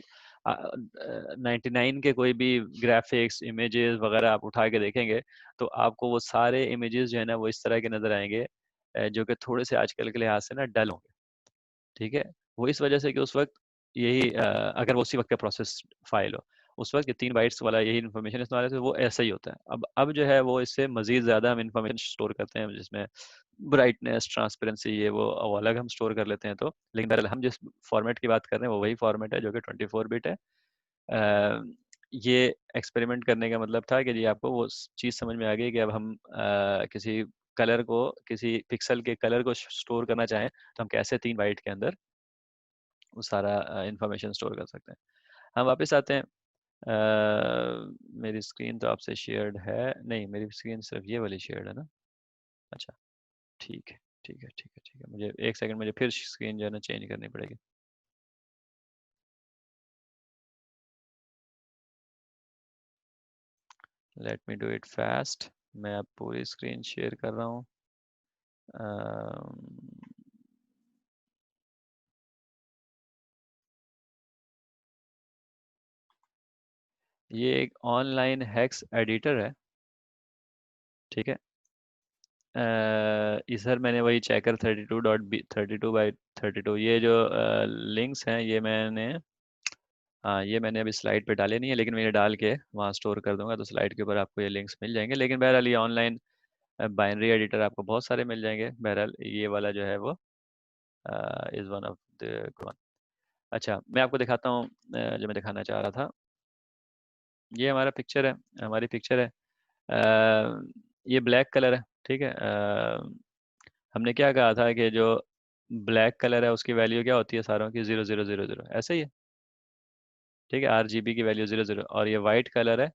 99 के कोई भी ग्राफिक्स इमेजेस वगैरह आप उठा के देखेंगे तो आपको वो सारे इमेजेस जो है ना वो इस तरह के नज़र आएंगे, जो कि थोड़े से आजकल के लिहाज से ना डल होंगे। ठीक है, वो इस वजह से कि उस वक्त यही अगर वो उसी वक्त का प्रोसेस फाइल हो, उस वक्त ये 3 बाइट्स वाला यही इन्फॉर्मेशन इस्तेमाल है, तो वो ऐसा ही होता है। अब जो है वो इससे मजीद ज़्यादा हम इन्फॉर्मेशन स्टोर करते हैं, जिसमें ब्राइटनेस ट्रांसपेरेंसी ये वो अलग हम स्टोर कर लेते हैं। तो लेकिन बहरहाल हम जिस फॉर्मेट की बात कर रहे हैं वो वही फॉर्मेट है जो कि 24 बिट है। अ, ये एक्सपेरिमेंट करने का मतलब था कि जी आपको वो चीज़ समझ में आ गई कि अब हम किसी कलर को, किसी पिक्सल के कलर को स्टोर करना चाहें तो हम कैसे 3 बाइट के अंदर वो सारा इंफॉर्मेशन स्टोर कर सकते हैं। हम वापस आते हैं। मेरी स्क्रीन तो आपसे शेयर्ड है नहीं, मेरी स्क्रीन सिर्फ ये वाली शेयर्ड है ना। अच्छा, ठीक है ठीक है ठीक है ठीक है, मुझे एक सेकंड, मुझे फिर स्क्रीन जो है ना चेंज करनी पड़ेगी। Let me do it fast. मैं अब पूरी स्क्रीन शेयर कर रहा हूँ। ये एक ऑनलाइन हैक्स एडिटर है। ठीक है, इधर मैंने वही चेकर 32.32 ये जो लिंक्स हैं ये मैंने, हाँ ये मैंने अभी स्लाइड पे डाले नहीं है, लेकिन मैं ये डाल के वहाँ स्टोर कर दूंगा तो स्लाइड के ऊपर आपको ये लिंक्स मिल जाएंगे। लेकिन बहरहाल ये ऑनलाइन बाइनरी एडिटर आपको बहुत सारे मिल जाएंगे। बहरहाल ये वाला जो है वो is one of the one. अच्छा, मैं आपको दिखाता हूँ जो मैं दिखाना चाह रहा था। ये हमारा पिक्चर है, हमारी पिक्चर है। ये ब्लैक कलर है। ठीक है, हमने क्या कहा था कि जो ब्लैक कलर है उसकी वैल्यू क्या होती है सारों की, 0000, ऐसे ही है। ठीक है, RGB की वैल्यू 00, और ये वाइट कलर है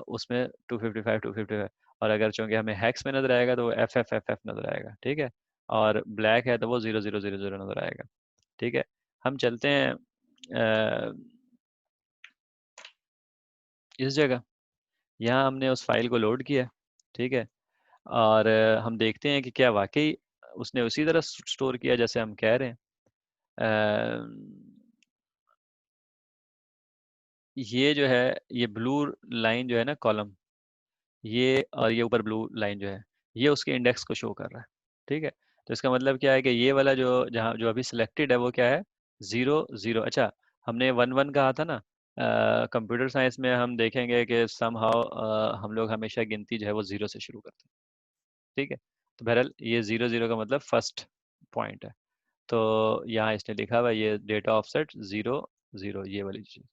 उसमें 255 और अगर चूंकि हमें हैक्स में नजर आएगा तो वो FFFF नजर आएगा। ठीक है, और ब्लैक है तो वो 0000 नजर आएगा। ठीक है, हम चलते हैं अ, इस जगह, यहाँ हमने उस फाइल को लोड किया। ठीक है, और हम देखते हैं कि क्या वाकई उसने उसी तरह स्टोर किया जैसे हम कह रहे हैं। ये जो है, ये ब्लू लाइन जो है ना कॉलम, ये और ये ऊपर ब्लू लाइन जो है ये उसके इंडेक्स को शो कर रहा है। ठीक है, तो इसका मतलब क्या है कि ये वाला जो जहाँ जो अभी सिलेक्टेड है वो क्या है, 0 0। अच्छा, हमने 1 1 कहा था ना। कंप्यूटर साइंस में हम देखेंगे कि समहाउ हम लोग हमेशा गिनती जो है वो 0 से शुरू करते हैं। ठीक है, तो बहरहाल ये 0 0 का मतलब फर्स्ट पॉइंट है। तो यहाँ इसने लिखा हुआ है ये डेटा ऑफसेट 0 0, ये वाली चीज़।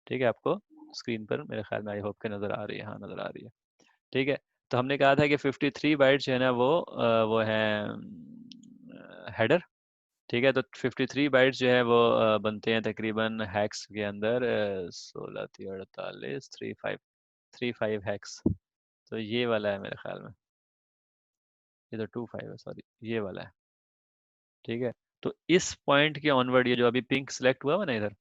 ठीक है, आपको स्क्रीन पर मेरे ख्याल में आई होप के नज़र आ रही है, हाँ नज़र आ रही है। ठीक है, तो हमने कहा था कि 53 बाइट्स जो है ना वो है हेडर। ठीक है, तो 53 बाइट्स जो है वो बनते हैं तकरीबन हैक्स के अंदर 16 3 48 3 5 हैक्स। तो ये वाला है मेरे ख्याल में, ये तो 25 है, सॉरी ये वाला है। ठीक है, तो इस पॉइंट के ऑनवर्ड ये जो अभी पिंक सेलेक्ट हुआ है ना इधर,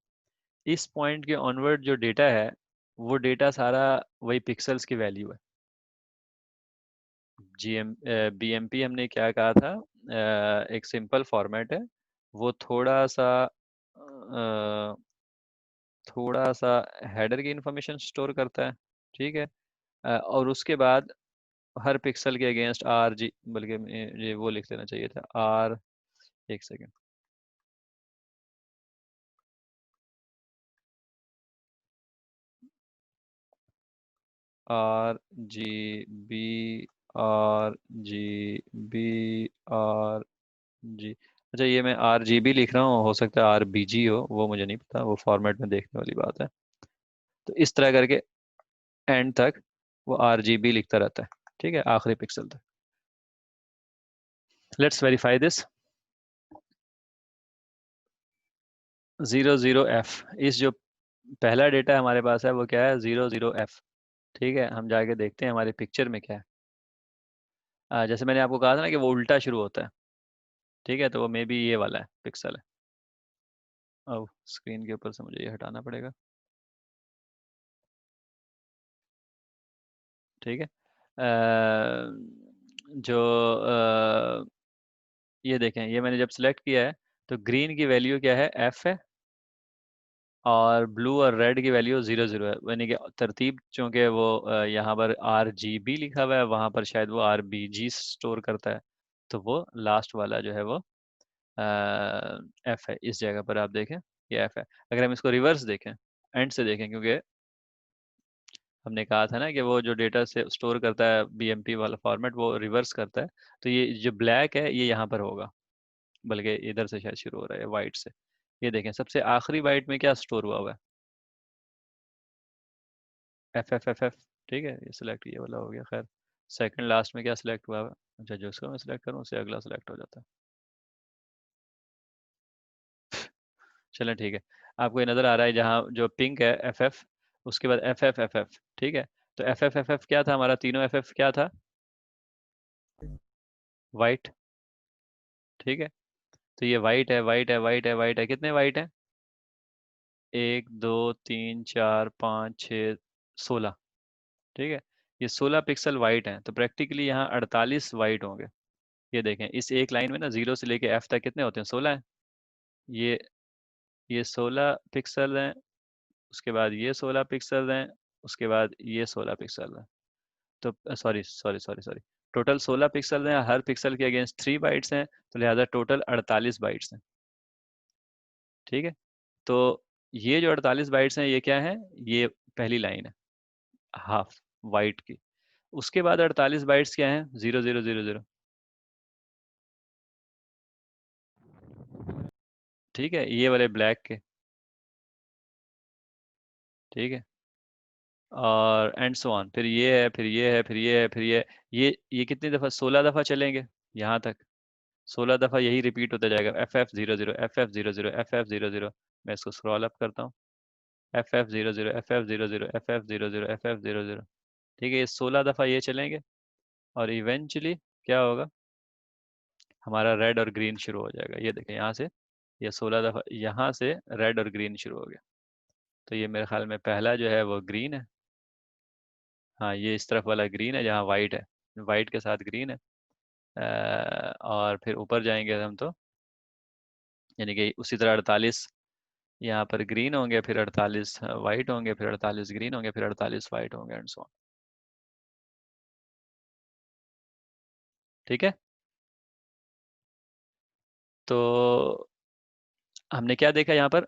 इस पॉइंट के ऑनवर्ड जो डेटा है वो डेटा सारा वही पिक्सल्स की वैल्यू है। BMP हमने क्या कहा था, एक सिंपल फॉर्मेट है। वो थोड़ा सा हेडर की इंफॉर्मेशन स्टोर करता है। ठीक है, और उसके बाद हर पिक्सल के अगेंस्ट आर जी, बल्कि ये वो लिख देना चाहिए था आर, एक second, R G B, R G B, R G. अच्छा, ये मैं आर जी बी लिख रहा हूँ, हो सकता है आर बी जी हो, वो मुझे नहीं पता, वो फॉर्मेट में देखने वाली बात है। तो इस तरह करके एंड तक वो आर जी बी लिखता रहता है, ठीक है, आखिरी पिक्सल तक। Let's verify this. 00F, इस जो पहला डेटा हमारे पास है वो क्या है, 00F। ठीक है, हम जाके देखते हैं हमारे पिक्चर में क्या है। जैसे मैंने आपको कहा था ना कि वो उल्टा शुरू होता है, ठीक है, तो वो मे बी ये वाला है पिक्सल है। अब स्क्रीन के ऊपर से मुझे ये हटाना पड़ेगा, ठीक है। जो ये देखें, ये मैंने जब सिलेक्ट किया है तो ग्रीन की वैल्यू क्या है, एफ है, और ब्लू और रेड की वैल्यू 00 है, यानी कि तरतीब चूंकि वो यहाँ पर आर जी बी लिखा हुआ है, वहाँ पर शायद वो आर बी जी स्टोर करता है, तो वो लास्ट वाला जो है वो एफ है। इस जगह पर आप देखें ये एफ है। अगर हम इसको रिवर्स देखें, एंड से देखें, क्योंकि हमने कहा था ना कि वो जो डेटा से स्टोर करता है बीएमपी वाला फॉर्मेट, वो रिवर्स करता है, तो ये जो ब्लैक है ये यहाँ पर होगा, बल्कि इधर से शायद शुरू हो रहा है वाइट से। ये देखें सबसे आखिरी बाइट में क्या स्टोर हुआ हुआ है, एफ एफ एफ एफ। ठीक है, ये सिलेक्ट ये वाला हो गया। खैर, सेकंड लास्ट में क्या सिलेक्ट हुआ है, अच्छा जो इसको मैं सिलेक्ट करूँ उससे अगला सिलेक्ट हो जाता है। चलें ठीक है, आपको ये नज़र आ रहा है जहाँ जो पिंक है एफ एफ, उसके बाद एफ एफ एफ एफ, ठीक है। तो एफ एफ एफ एफ क्या था हमारा, तीनों एफ एफ क्या था, वाइट, ठीक है। तो ये वाइट है, वाइट है, वाइट है, वाइट है, कितने वाइट है, 1 2 3 4 5 6 16, ठीक है। ये 16 पिक्सल वाइट हैं, तो प्रैक्टिकली यहाँ 48 वाइट होंगे। ये देखें इस एक लाइन में ना, जीरो से लेके एफ तक कितने होते हैं, 16 हैं। ये ये 16 पिक्सल हैं, उसके बाद ये 16 पिक्सल हैं, उसके बाद ये 16 पिक्सल हैं। तो sorry sorry sorry sorry, total 16 pixel हैं, हर पिक्सल के अगेंस्ट 3 बाइट्स हैं, तो लिहाजा टोटल 48 बाइट्स हैं, ठीक है। तो ये जो 48 बाइट्स हैं ये क्या है, ये पहली लाइन है हाफ वाइट की। उसके बाद 48 बाइट्स क्या है, 0000, ठीक है, ये वाले ब्लैक के, ठीक है। और एंड सो ऑन, फिर ये है, फिर ये है, फिर ये है, फिर ये है। ये कितनी दफ़ा, 16 दफ़ा चलेंगे यहाँ तक, 16 दफ़ा यही रिपीट होता जाएगा, FF00, FF00, FF00। मैं इसको स्क्रॉल अप करता हूँ, FF00, FF00, FF00, FF00, ठीक है। ये 16 दफ़ा ये चलेंगे, और इवेंचुअली क्या होगा, हमारा रेड और ग्रीन शुरू हो जाएगा। ये देखें यहाँ से, ये 16 दफ़ा यहाँ से रेड और ग्रीन शुरू हो गया। तो ये मेरे ख्याल में पहला जो है वो ग्रीन है, हाँ ये इस तरफ वाला ग्रीन है जहाँ वाइट है, वाइट के साथ ग्रीन है। और फिर ऊपर जाएंगे हम तो, यानी कि उसी तरह 48 यहाँ पर ग्रीन होंगे, फिर 48 वाइट होंगे, फिर 48 ग्रीन होंगे, फिर 48 वाइट होंगे, एंड सो ऑन, ठीक है। तो हमने क्या देखा यहाँ पर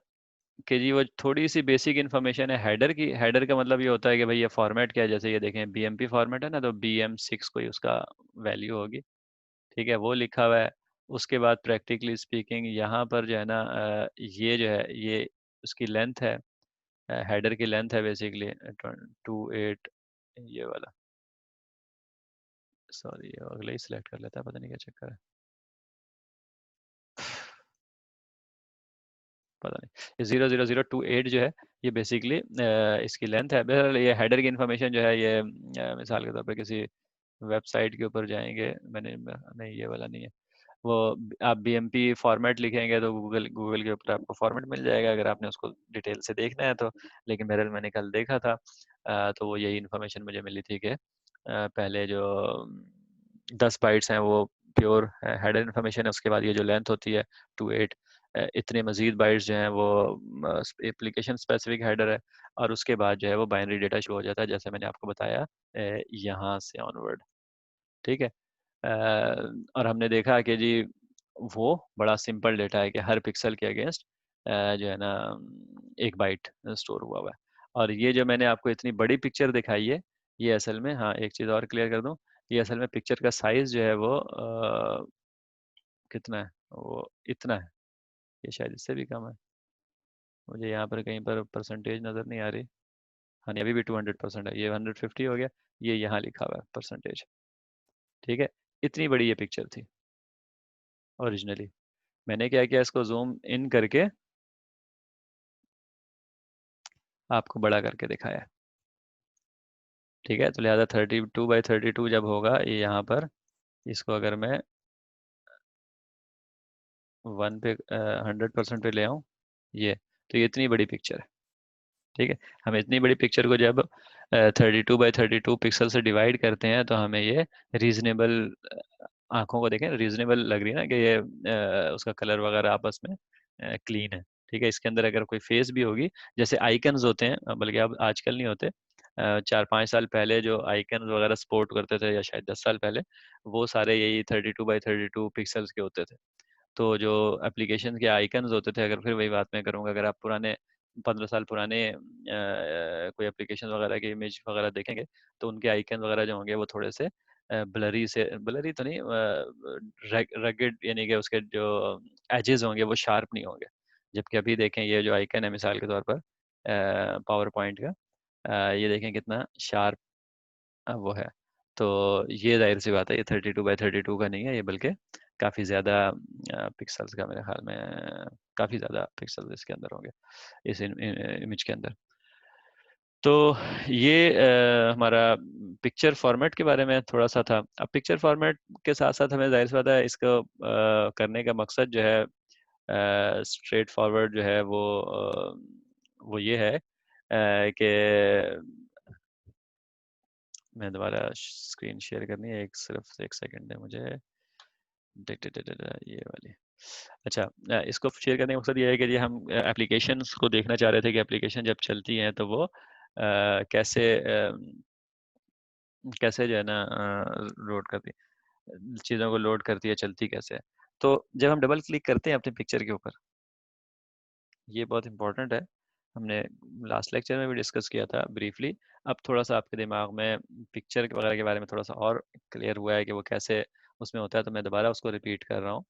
कि जी वो थोड़ी सी बेसिक इन्फॉर्मेशन है हेडर की। हेडर का मतलब ये होता है कि भाई ये फॉर्मेट क्या है, जैसे ये देखें बीएमपी फॉर्मेट है ना, तो BM6 कोई उसका वैल्यू होगी, ठीक है, वो लिखा हुआ है। उसके बाद प्रैक्टिकली स्पीकिंग यहाँ पर जो है ना, ये जो है ये उसकी लेंथ है, हेडर की लेंथ है बेसिकली 28, ये वाला, सॉरी ये अगले ही सिलेक्ट कर लेता है, पता नहीं क्या चक्कर है, पता नहीं। ये 00028 जो है ये बेसिकली इसकी लेंथ है। बहरहाल ये हेडर की इन्फॉर्मेशन जो है ये मिसाल के तौर पर किसी वेबसाइट के ऊपर जाएंगे, मैंने नहीं ये वाला नहीं है वो, आप BMP फॉर्मेट लिखेंगे तो गूगल गूगल के ऊपर आपको फॉर्मेट मिल जाएगा अगर आपने उसको डिटेल से देखना है तो। लेकिन बहरहाल मैंने कल देखा था, तो वो यही इन्फॉर्मेशन मुझे मिली थी कि पहले जो 10 बाइट्स हैं वो प्योर हेडर इन्फॉर्मेशन है, उसके बाद ये जो लेंथ होती है 28, इतने मजीद बाइट्स जो हैं वो एप्लीकेशन स्पेसिफिक हेडर है, और उसके बाद जो है वो बाइनरी डेटा शुरू हो जाता है, जैसे मैंने आपको बताया यहाँ से ऑनवर्ड। ठीक है। और हमने देखा कि जी वो बड़ा सिंपल डेटा है कि हर पिक्सल के अगेंस्ट जो है ना 1 बाइट स्टोर हुआ है। और ये जो मैंने आपको इतनी बड़ी पिक्चर दिखाई है, ये असल में, हाँ एक चीज़ और क्लियर कर दूं, ये असल में पिक्चर का साइज जो है वो कितना है, वो इतना है। ये शायद इससे भी कम है, मुझे यहाँ पर कहीं पर परसेंटेज नज़र नहीं आ रही। हाँ नहीं, अभी भी 200% है, ये 150 हो गया, ये यहाँ लिखा हुआ है परसेंटेज। ठीक है, इतनी बड़ी ये पिक्चर थी ओरिजिनली। मैंने क्या किया, इसको जूम इन करके आपको बड़ा करके दिखाया है। ठीक है, तो लिहाजा 32 by 32 जब होगा ये यहाँ पर, इसको अगर मैं 1 पे 100% पे ले आऊँ, ये, तो ये इतनी बड़ी पिक्चर है। ठीक है, हम इतनी बड़ी पिक्चर को जब 32 by 32 पिक्सल से डिवाइड करते हैं तो हमें ये रीजनेबल, आंखों को देखें रीजनेबल लग रही है ना, कि ये उसका कलर वगैरह आपस में क्लीन है। ठीक है, इसके अंदर अगर कोई फेस भी होगी, जैसे आइकन्स होते हैं, बल्कि अब आजकल नहीं होते, 4-5 साल पहले जो आइकन्स वगैरह सपोर्ट करते थे, या शायद 10 साल पहले, वो सारे यही 32 by 32 पिक्सल्स के होते थे। तो जो एप्लीकेशन के आइकन्स होते थे, अगर फिर वही बात मैं करूँगा, अगर आप पुराने 15 साल पुराने कोई एप्लीकेशन वगैरह की इमेज वगैरह देखेंगे, तो उनके आइकन वगैरह जो होंगे वो थोड़े से ब्लरी से, ब्लरी तो नहीं, रगेड, यानी कि उसके जो एजेस होंगे वो शार्प नहीं होंगे। जबकि अभी देखें, ये जो आइकन है मिसाल के तौर पर पावर पॉइंट का, ये देखें कितना शार्प वो है। तो ये जाहिर सी बात है, ये 32 by 32 का नहीं है, ये बल्कि काफ़ी ज़्यादा पिक्सल्स का, मेरे ख्याल में काफ़ी ज़्यादा पिक्सल्स इसके अंदर होंगे, इस इमेज के अंदर। तो ये हमारा पिक्चर फॉर्मेट के बारे में थोड़ा सा था। अब पिक्चर फॉर्मेट के साथ साथ हमें जाहिर सी बात है, इसको करने का मकसद जो है स्ट्रेट फॉरवर्ड जो है वो ये है कि मैं दोबारा स्क्रीन शेयर करनी है, एक सिर्फ एक सेकंड है मुझे, ये वाली। अच्छा, इसको शेयर करने का मकसद ये है कि ये हम एप्लीकेशंस को देखना चाह रहे थे कि एप्लीकेशन जब चलती हैं तो वो कैसे कैसे जो है ना लोड करती चीज़ों को लोड करती है, चलती कैसे है। तो जब हम डबल क्लिक करते हैं अपने पिक्चर के ऊपर, ये बहुत इंपॉर्टेंट है, हमने लास्ट लेक्चर में भी डिस्कस किया था ब्रीफली। अब थोड़ा सा आपके दिमाग में पिक्चर वगैरह के बारे में थोड़ा सा और क्लियर हुआ है कि वो कैसे उसमें होता है, तो मैं दोबारा उसको रिपीट कर रहा हूँ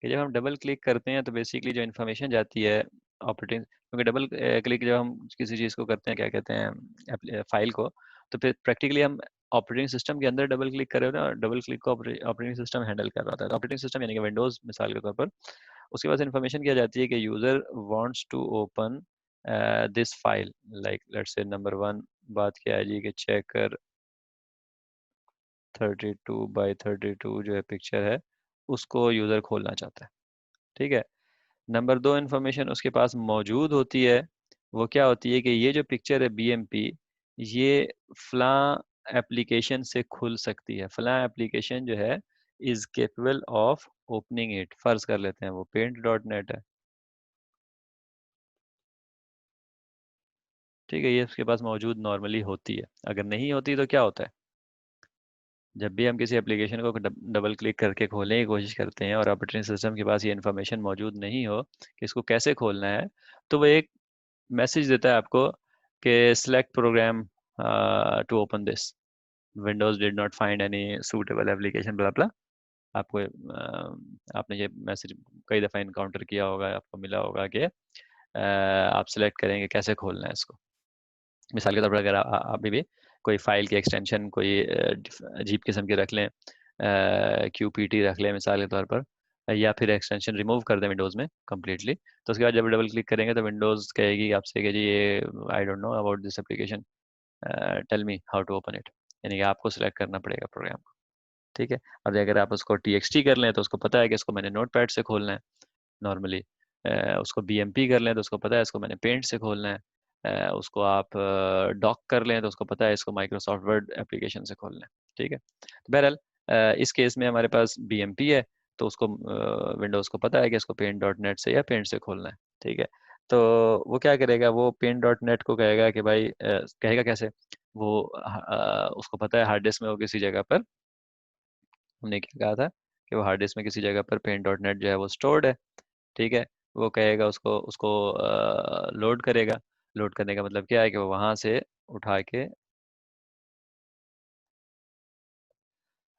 कि जब हम डबल क्लिक करते हैं तो बेसिकली जो इन्फॉर्मेशन जाती है ऑपरेटिंग, क्योंकि डबल क्लिक जब हम किसी चीज़ को करते हैं, क्या कहते हैं, फाइल को, तो फिर प्रैक्टिकली हम ऑपरेटिंग सिस्टम के अंदर डबल क्लिक कर रहे होते हैं, और डबल क्लिक को ऑपरेटिंग सिस्टम हैंडल कर रहा होता है। तो ऑपरेटिंग सिस्टम यानी कि विंडोज़ मिसाल के तौर पर, उसके पास इन्फॉर्मेशन क्या जाती है कि user wants to open this file, like let's say number 1 बात क्या है जी, कि चेकर 32 by 32 जो है पिक्चर है, उसको यूज़र खोलना चाहता है। ठीक है, नंबर 2 इन्फॉर्मेशन उसके पास मौजूद होती है, वो क्या होती है कि ये जो पिक्चर है बीएमपी, ये फलां एप्लीकेशन से खुल सकती है, फलां एप्लीकेशन जो है is capable of opening it. फर्ज कर लेते हैं वो paint.net है। ठीक है, ये उसके पास मौजूद नॉर्मली होती है। अगर नहीं होती तो क्या होता है, जब भी हम किसी एप्लीकेशन को डबल क्लिक करके खोलने की कोशिश करते हैं और ऑपरेटिंग सिस्टम के पास ये इन्फॉर्मेशन मौजूद नहीं हो कि इसको कैसे खोलना है, तो वो एक मैसेज देता है आपको कि select program to open this, Windows did not find any suitable application, blah blah. आपको आपने ये मैसेज कई दफ़ा इनकाउंटर किया होगा, आपको मिला होगा कि आप सिलेक्ट करेंगे कैसे खोलना है इसको। मिसाल के तौर पर अगर अभी भी कोई फाइल की एक्सटेंशन कोई अजीब किस्म की रख लें, QPT रख लें मिसाल के तौर पर, या फिर एक्सटेंशन रिमूव कर दें विंडोज़ में कम्प्लीटली, तो उसके बाद जब डबल क्लिक करेंगे तो विंडोज़ कहेगी आपसे कि जी ये I don't know about this application, tell me how to open it. यानी कि आपको सिलेक्ट करना पड़ेगा प्रोग्राम को। ठीक है, और अगर आप उसको TXT कर लें तो उसको पता है कि इसको मैंने नोट पैड से खोलना है नॉर्मली, उसको BMP कर लें तो उसको पता है इसको मैंने पेंट से खोलना है, उसको आप डॉक कर लें तो उसको पता है इसको माइक्रोसॉफ्ट वर्ड एप्लीकेशन से खोलना है। ठीक है, तो बहरहाल इस केस में हमारे पास BMP है, तो उसको विंडोज़ को पता है कि इसको paint.net से या पेंट से खोलना है। ठीक है, तो वो क्या करेगा, वो paint.net को कहेगा कि भाई कहेगा कैसे, वो उसको पता है हार्ड डिस्क में वो किसी जगह पर हमने क्या कहा था कि वो हार्ड डिस्क में किसी जगह पर पेंट डॉट नेट जो है वो स्टोर्ड है। ठीक है, वो कहेगा उसको उसको लोड करेगा। लोड करने का मतलब क्या है कि वो वहां से उठा के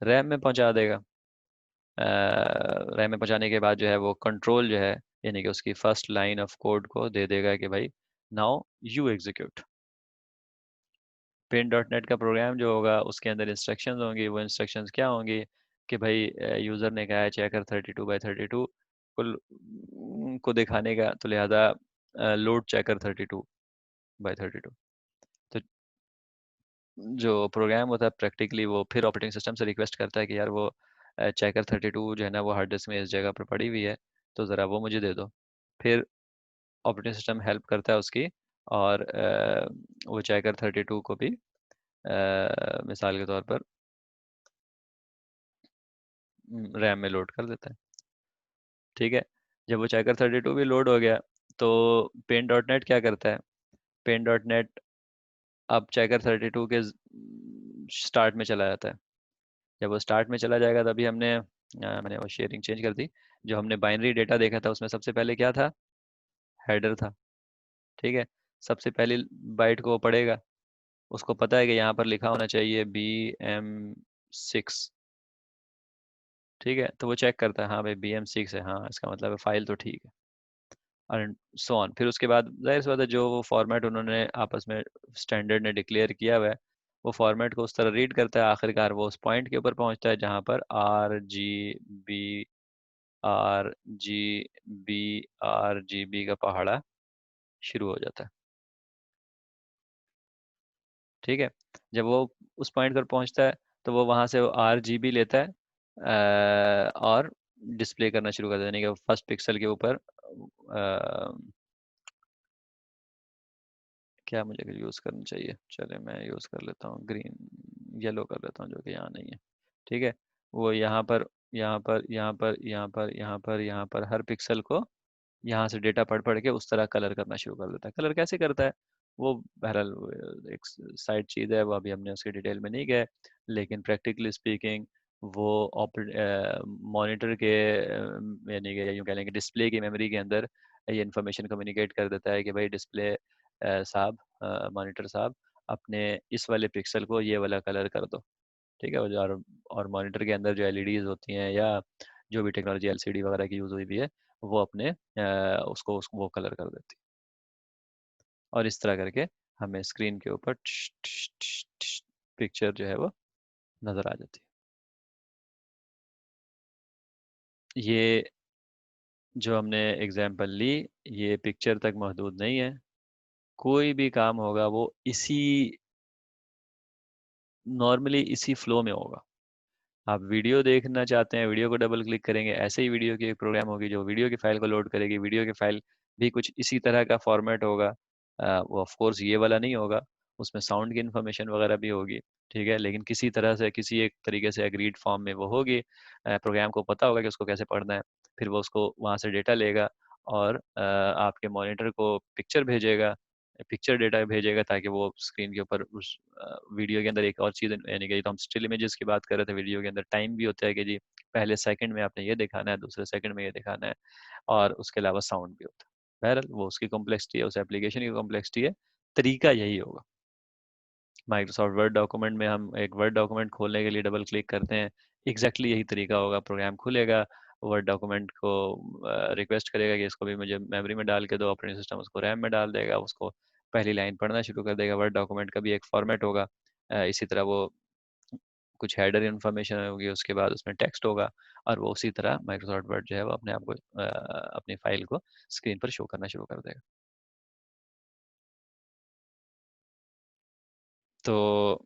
रैम में पहुंचा देगा। रैम में पहुंचाने के बाद जो है वो कंट्रोल जो है, यानी कि उसकी फर्स्ट लाइन ऑफ कोड को दे देगा कि भाई नाउ यू एग्जीक्यूट। पेन डॉट नेट का प्रोग्राम जो होगा उसके अंदर इंस्ट्रक्शंस होंगी। वो इंस्ट्रक्शंस क्या होंगी कि भाई यूज़र ने कहा है चेकर 32 बाई 32 को दिखाने का, तो लिहाजा लोड चेकर 32 बाई 32। तो जो प्रोग्राम होता है प्रैक्टिकली वो फिर ऑपरेटिंग सिस्टम से रिक्वेस्ट करता है कि यार वो चेकर 32 जो है ना वो हार्ड डिस्क में इस जगह पर पड़ी हुई है, तो ज़रा वो मुझे दे दो। फिर ऑपरेटिंग सिस्टम हेल्प करता है उसकी, और वो चेकर 32 को भी मिसाल के तौर पर रैम में लोड कर देता है। ठीक है, जब वो चेकर 32 भी लोड हो गया, तो पेन डॉट नेट क्या करता है? पेन डॉट नेट अब चेकर 32 के स्टार्ट में चला जाता है। जब वो स्टार्ट में चला जाएगा तभी मैंने वो शेयरिंग चेंज कर दी। जो हमने बाइनरी डेटा देखा था उसमें सबसे पहले क्या था? हेडर था। ठीक है, सबसे पहली बाइट को वो पढ़ेगा। उसको पता है कि यहाँ पर लिखा होना चाहिए BM6। ठीक है, तो वो चेक करता है, हाँ भाई BM6 है, हाँ इसका मतलब है फाइल तो ठीक है, एंड सो ऑन। फिर उसके बाद जाहिर सी बात है जो वो फॉर्मेट उन्होंने आपस में स्टैंडर्ड ने डिक्लेयर किया हुआ है, वो फॉर्मेट को उस तरह रीड करता है। आखिरकार वो उस पॉइंट के ऊपर पहुंचता है जहां पर बी आर जी RGB का पहाड़ा शुरू हो जाता है। ठीक है, जब वो उस पॉइंट पर पहुंचता है तो वो वहां से RGB लेता है, और डिस्प्ले करना शुरू कर देने के फर्स्ट पिक्सल के ऊपर क्या मुझे यूज़ करना चाहिए, चले मैं यूज़ कर लेता हूँ ग्रीन, येलो कर लेता हूँ जो कि यहाँ नहीं है। ठीक है, वो यहाँ पर यहाँ पर यहाँ पर यहाँ पर यहाँ पर यहाँ पर हर पिक्सल को यहाँ से डेटा पढ़ पढ़ के उस तरह कलर करना शुरू कर देता है। कलर कैसे करता है वो बहरहाल एक साइड चीज़ है, वो अभी हमने उसकी डिटेल में नहीं गए, लेकिन प्रैक्टिकली स्पीकिंग वो मॉनिटर के यानी कि यूँ कह लेंगे डिस्प्ले की मेमोरी के अंदर ये इंफॉर्मेशन कम्युनिकेट कर देता है कि भाई डिस्प्ले साहब, मॉनिटर साहब, अपने इस वाले पिक्सल को ये वाला कलर कर दो। ठीक है, और मॉनिटर के अंदर जो एलईडीज होती हैं या जो भी टेक्नोलॉजी एलसीडी वगैरह की यूज़ हुई भी है, वो अपने उसको वो कलर कर देती है। और इस तरह करके हमें स्क्रीन के ऊपर पिक्चर जो है वो नज़र आ जाती है। ये जो हमने एग्जांपल ली, ये पिक्चर तक महदूद नहीं है। कोई भी काम होगा वो इसी नॉर्मली इसी फ्लो में होगा। आप वीडियो देखना चाहते हैं, वीडियो को डबल क्लिक करेंगे, ऐसे ही वीडियो की एक प्रोग्राम होगी जो वीडियो की फाइल को लोड करेगी। वीडियो की फाइल भी कुछ इसी तरह का फॉर्मेट होगा। वो ऑफ कोर्स ये वाला नहीं होगा, उसमें साउंड की इंफॉर्मेशन वगैरह भी होगी। ठीक है, लेकिन किसी तरह से किसी एक तरीके से एग्रीड फॉर्म में वो होगी। प्रोग्राम को पता होगा कि उसको कैसे पढ़ना है। फिर वो उसको वहाँ से डेटा लेगा और आपके मॉनिटर को पिक्चर भेजेगा, पिक्चर डेटा भेजेगा, ताकि वो स्क्रीन के ऊपर उस वीडियो के अंदर एक और चीज़, यानी कि तो हम स्टिल इमेजेस की बात कर रहे थे, वीडियो के अंदर टाइम भी होता है कि जी पहले सेकंड में आपने ये दिखाना है, दूसरे सेकंड में ये दिखाना है, और उसके अलावा साउंड भी होता है। बहरहाल वो उसकी कॉम्प्लेक्सिटी है, उस एप्लीकेशन की कॉम्प्लेक्सिटी है, तरीका यही होगा। माइक्रोसॉफ्ट वर्ड डॉक्यूमेंट में हम एक वर्ड डॉक्यूमेंट खोलने के लिए डबल क्लिक करते हैं, यही तरीका होगा। प्रोग्राम खुलेगा, वर्ड डॉक्यूमेंट को रिक्वेस्ट करेगा कि इसको भी मुझे मेमोरी में डाल के दो, ऑपरेटिंग सिस्टम उसको रैम में डाल देगा, उसको पहली लाइन पढ़ना शुरू कर देगा। वर्ड डॉक्यूमेंट का भी एक फॉर्मेट होगा। इसी तरह वो कुछ हेडर इन्फॉर्मेशन होगी, उसके बाद उसमें टेक्स्ट होगा, और वो उसी तरह माइक्रोसॉफ्ट वर्ड जो है वो अपने आप को अपनी फाइल को स्क्रीन पर शो करना शुरू कर देगा। तो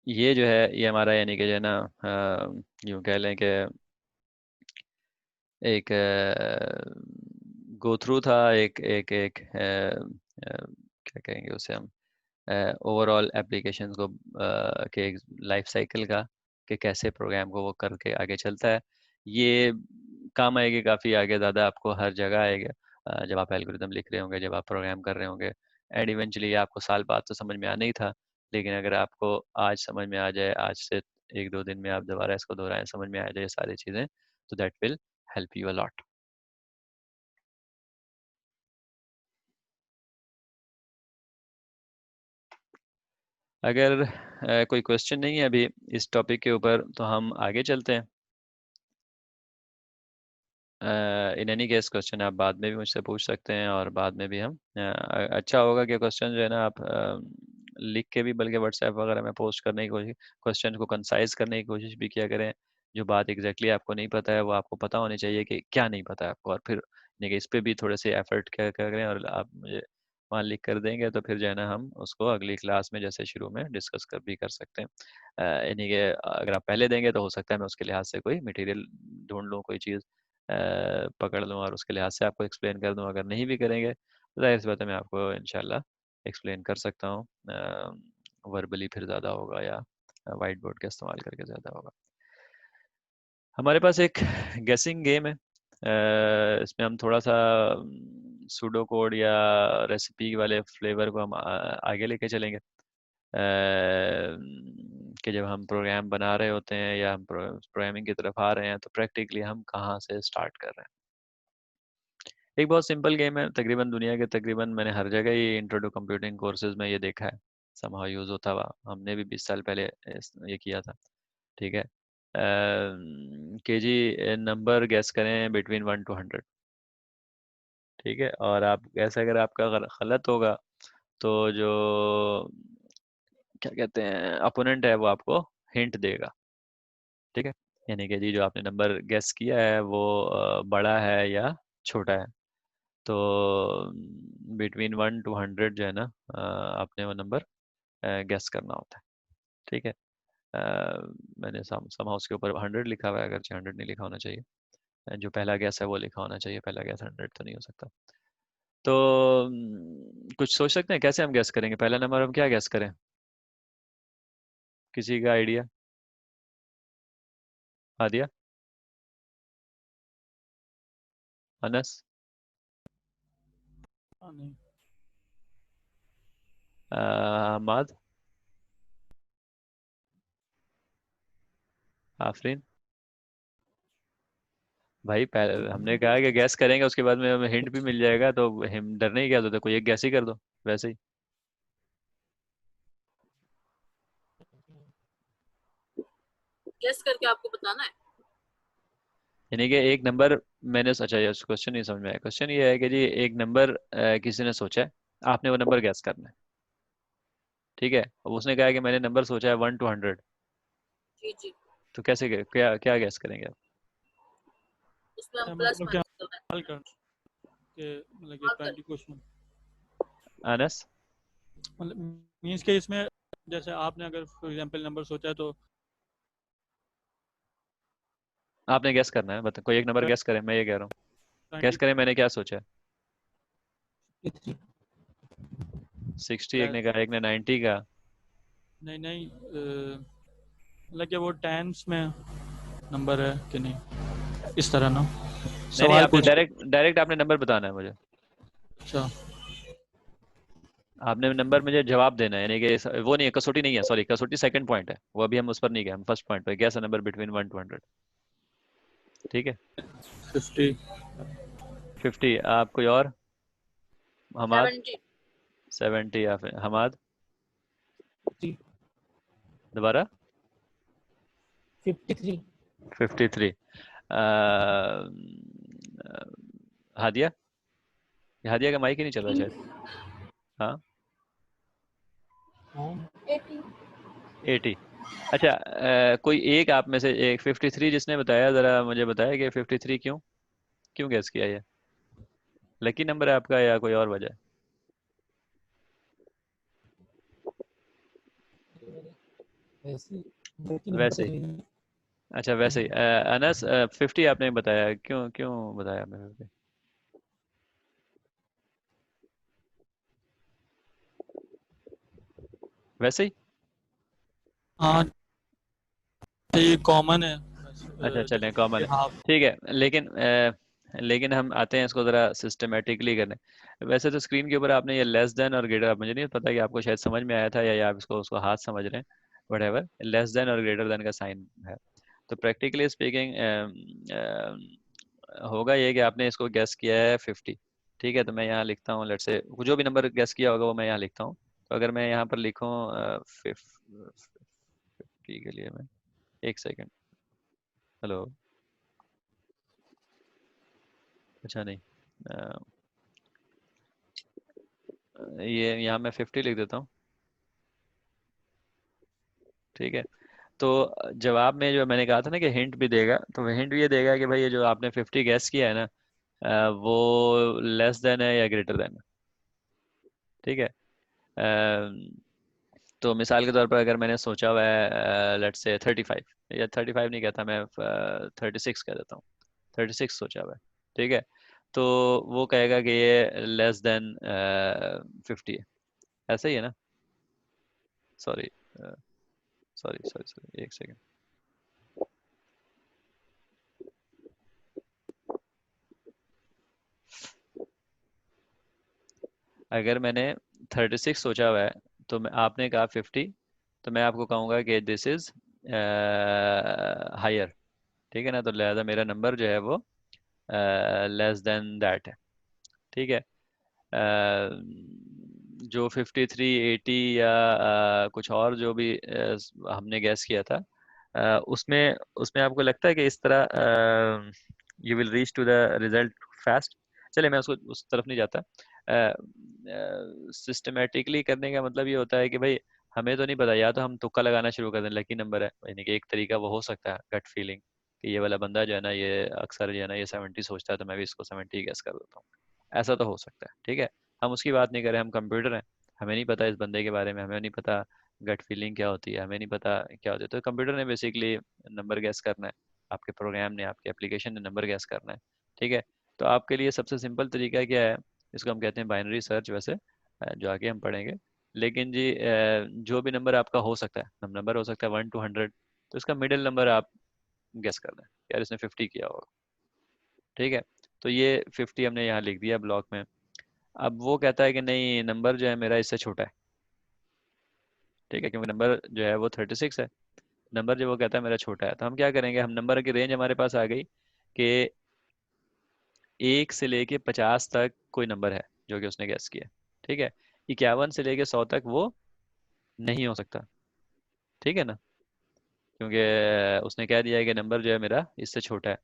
ये जो है ये हमारा यानी कि जो है ना, यूँ कह लें कि एक गो थ्रू था, एक एक एक क्या कहेंगे उसे हम, ओवरऑल एप्लीकेशन को के लाइफ साइकिल का, कि कैसे प्रोग्राम को वो करके आगे चलता है। ये काम आएगी काफ़ी आगे, ज़्यादा आपको हर जगह आएगा। जब आप एल्गोरिदम लिख रहे होंगे, जब आप प्रोग्राम कर रहे होंगे, एंड इवेंचुअली आपको साल बाद तो समझ में आना ही था, लेकिन अगर आपको आज समझ में आ जाए, आज से एक दो दिन में आप दोबारा इसको दोहराएं, समझ में आ जाए सारी चीज़ें, तो that will help you a lot. अगर कोई क्वेश्चन नहीं है अभी इस टॉपिक के ऊपर तो हम आगे चलते हैं। इन एनी केस क्वेश्चन आप बाद में भी मुझसे पूछ सकते हैं, और बाद में भी हम अच्छा होगा कि क्वेश्चन जो है ना आप लिख के भी बल्कि व्हाट्सएप वगैरह में पोस्ट करने की कोशिश, क्वेश्चन को कंसाइज करने की कोशिश भी किया करें। जो बात एग्जैक्टली आपको नहीं पता है वो आपको पता होनी चाहिए कि क्या नहीं पता है आपको, और फिर देखिए इस पे भी थोड़े से एफर्ट क्या करें, और आप मुझे वहाँ लिख कर देंगे तो फिर जो है ना हम उसको अगली क्लास में जैसे शुरू में डिस्कस कर भी कर सकते हैं। यानी कि अगर आप पहले देंगे तो हो सकता है मैं उसके लिहाज से कोई मटेरियल ढूंढ लूँ, कोई चीज़ पकड़ लूँ और उसके लिहाज से आपको एक्सप्लेन कर दूँ। अगर नहीं भी करेंगे तो जाहिर सी बात है मैं आपको इंशाल्लाह एक्सप्लेन कर सकता हूँ, वर्बली फिर ज़्यादा होगा या वाइट बोर्ड का इस्तेमाल करके ज़्यादा होगा। हमारे पास एक गेसिंग गेम है, इसमें हम थोड़ा सा सूडो कोड या रेसिपी वाले फ्लेवर को हम आगे लेके चलेंगे, कि जब हम प्रोग्राम बना रहे होते हैं या हम प्रोग्रामिंग की तरफ आ रहे हैं तो प्रैक्टिकली हम कहाँ से स्टार्ट कर रहे हैं। एक बहुत सिंपल गेम है, तकरीबन दुनिया के तकरीबन मैंने हर जगह ही इंट्रो टू कंप्यूटिंग कोर्सेज में ये देखा है, समहाउ यूज होता हुआ। हमने भी 20 साल पहले ये किया था। ठीक है, के जी नंबर गैस करें बिटवीन 1 to 100। ठीक है, और आप गैस अगर आपका गलत होगा तो जो क्या कहते हैं अपोनेंट है वो आपको हिंट देगा। ठीक है, यानी कि जी जो आपने नंबर गेस किया है वो बड़ा है या छोटा है, तो बिटवीन 1 to 100 जो है ना आपने वो नंबर गेस करना होता है। ठीक है, मैंने समहाउ उसके ऊपर 100 लिखा हुआ है, अगर 100 नहीं लिखा होना चाहिए, जो पहला गैस है वो लिखा होना चाहिए, पहला गैस 100 तो नहीं हो सकता। तो कुछ सोच सकते हैं कैसे हम गैस करेंगे, पहला नंबर हम क्या गैस करें, किसी का आइडिया? आदिया, अनस, हाँ नहीं। हमाद, आफरीन। भाई पहले हमने कहा कि गैस करेंगे उसके बाद में हमें हिंट भी मिल जाएगा, तो हम डरने की क्या जरूरत है, कोई एक गैस ही कर दो वैसे ही। गेस करके आपको बताना है। यानी कि एक नंबर मैंने, अच्छा ये क्वेश्चन नहीं समझ में आया। क्वेश्चन ये है कि जी एक नंबर किसी ने सोचा है, आपने वो नंबर गैस करना है। ठीक है, अब उसने कहा कि मैंने नंबर सोचा है 1 to 100, जी जी। तो कैसे क्या क्या गैस करेंगे आप? उसमें हम प्लस मतलब क्या माइनस करना हल है। कर के मतलब कि हाँ कर 20 क्वेश्चन, अनस, मतलब मीन्स के इसमें जैसे आपने अगर फॉर एग्जांपल नंबर सोचा है तो आपने गैस करना है, बता कोई एक नंबर गैस करें, मैं ये कह रहा हूँ। गैस 20 करें मैंने क्या सोचा है। 53 60 एक प्लस, ने कहा, एक ने 90 का। नहीं नहीं मतलब कि वो टेंस में नंबर है कि नहीं, इस तरह ना नहीं नहीं, सवाल आपने पूछ। डायरेक्ट डायरेक्ट आपने नंबर बताना है मुझे। अच्छा आपने नंबर मुझे जवाब देना है, यानी कि वो नहीं है, कसौटी नहीं है, सॉरी कसौटी सेकंड पॉइंट है, वो अभी हम उस पर नहीं गए, हम फर्स्ट पॉइंट पे, गैस नंबर बिटवीन 1 to 100। ठीक है, 50 50। आप कोई और? हमाद? 70। 70 या फिर हमाद? 53 दोबारा? 53 53। हादिया, हादिया का माइक ही नहीं चल रहा शायद। हाँ, 80। 80। अच्छा, कोई एक आप में से एक 53 जिसने बताया, जरा मुझे बताया कि 53 क्यों क्यों गैस किया ये, लकी नंबर है आपका या कोई और वजह? वैसे बाकी नंबर वैसे तो ही, नहीं। अच्छा वैसे ही। अनस 50 आपने बताया, क्यों क्यों बताया आपने 50? वैसे ही? हाँ ये कॉमन है अच्छा चलें, जैसे कॉमन कि है। हाफ। ठीक है, लेकिन हम आते हैं इसको ज़रा सिस्टमेटिकली करने। वैसे तो स्क्रीन के ऊपर आपने ये लेस देन और ग्रेटर, मुझे नहीं पता कि आपको शायद समझ में आया था या आप इसको उसको हाथ समझ रहे हैं, व्हाटएवर लेस देन और ग्रेटर देन का साइन है। तो प्रैक्टिकली स्पीकिंग होगा ये कि आपने इसको गैस किया है 50, ठीक है। तो मैं यहाँ लिखता हूँ, लेट्स से जो भी नंबर गैस किया होगा वो मैं यहाँ लिखता हूँ। तो अगर मैं यहाँ पर लिखूँ 50 के लिए, मैं एक सेकेंड, हेलो, अच्छा नहीं, ये यहाँ मैं 50 लिख देता हूँ, ठीक है। तो जवाब में जो मैंने कहा था ना कि हिंट भी देगा, तो हिंट ये देगा कि भाई ये जो आपने 50 गैस किया है ना, वो लेस देन है या ग्रेटर देन है, ठीक है। तो मिसाल के तौर पर अगर मैंने सोचा हुआ है लेट्स से 35, या 35 नहीं कहता मैं, 36 कह देता हूँ, 36 सोचा हुआ है, ठीक है। तो वो कहेगा कि ये लेस देन 50 है, ऐसा ही है ना? सॉरी सॉरी सॉरी सॉरी, एक सेकेंड। अगर मैंने 36 सोचा हुआ है, तो मैं, आपने कहा 50, तो मैं आपको कहूँगा कि दिस इज हायर, ठीक है ना। तो लिहाजा मेरा नंबर जो है वो लेस देन दैट है, ठीक है। जो 53, 80 या कुछ और जो भी हमने गैस किया था, उसमें उसमें आपको लगता है कि इस तरह you will reach to the result fast? चले, मैं उसको उस तरफ नहीं जाता। सिस्टमेटिकली करने का मतलब ये होता है कि भाई हमें तो नहीं पता, या तो हम तुक्का लगाना शुरू कर दें, लकी नंबर है, यानी कि एक तरीका वो हो सकता है गट फीलिंग कि ये वाला बंदा जो है ना, ये अक्सर जो है ना ये 70 सोचता है, तो मैं भी इसको 70 गैस कर देता हूँ। ऐसा तो हो सकता है, ठीक है। हम उसकी बात नहीं करें, हम कंप्यूटर हैं, हमें नहीं पता इस बंदे के बारे में, हमें नहीं पता गट फीलिंग क्या होती है, हमें नहीं पता क्या होती है। तो कंप्यूटर ने बेसिकली नंबर गैस करना है, आपके प्रोग्राम ने, आपके एप्लीकेशन ने नंबर गैस करना है, ठीक है। तो आपके लिए सबसे सिंपल तरीका क्या है? इसको हम कहते हैं बाइनरी सर्च, वैसे जो आगे हम पढ़ेंगे। लेकिन जी जो भी नंबर आपका हो सकता है, नंबर हो सकता है 1 to 100, तो इसका मिडिल नंबर आप गेस कर दें, यार इसने 50 किया होगा, ठीक है। तो ये 50 हमने यहाँ लिख दिया ब्लॉक में। अब वो कहता है कि नहीं, नंबर जो है मेरा इससे छोटा है, ठीक है, क्योंकि नंबर जो है वो 36 है। नंबर जो वो कहता है मेरा छोटा है, तो हम क्या करेंगे, हम नंबर की रेंज हमारे पास आ गई कि 1 से लेके 50 तक कोई नंबर है जो कि उसने गैस किया, ठीक है। 51 से लेके 100 तक वो नहीं हो सकता, ठीक है ना, क्योंकि उसने कह दिया है कि नंबर जो है मेरा इससे छोटा है।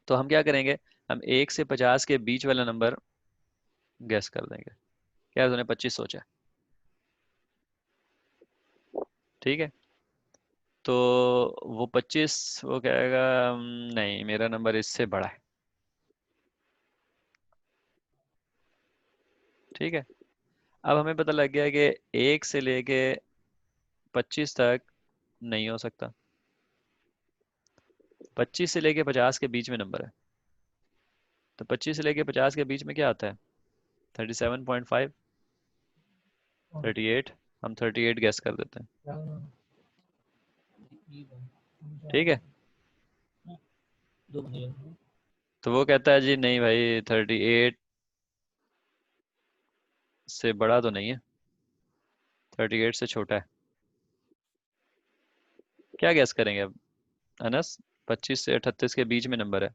तो हम क्या करेंगे, हम 1 से 50 के बीच वाला नंबर गैस कर देंगे। क्या उसने 25 सोचा है, ठीक है। तो वो 25 वो कहेगा नहीं, मेरा नंबर इससे बड़ा है, ठीक है। अब हमें पता लग गया कि 1 से लेके 25 तक नहीं हो सकता, 25 से लेके 50 के बीच में नंबर है। तो 25 से लेके 50 के बीच में क्या आता है? 37.5, 38, हम 38 गैस कर देते हैं, ठीक है। तो वो कहता है जी नहीं भाई, 38 से बड़ा तो नहीं है, 38 से छोटा है। क्या गैस करेंगे अब अनस? 25 से 38 के बीच में नंबर है,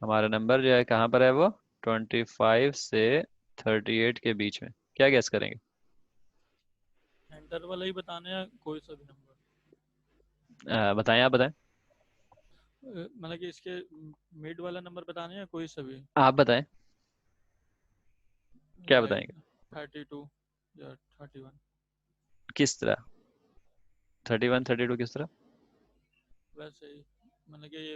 हमारा नंबर जो है कहाँ पर है वो? 25 से 38 के बीच में। क्या गैस करेंगे? सेंटर वाला ही बताना है, कोई सा भी नंबर? बताएं, आप बताएं, मतलब कि इसके मिड वाला नंबर बताना है या कोई सा भी? आप बताएं, क्या लाइक बताएंगे? 32 या 31? किस तरह? 31, 32 किस तरह? वैसे ही, मतलब कि ये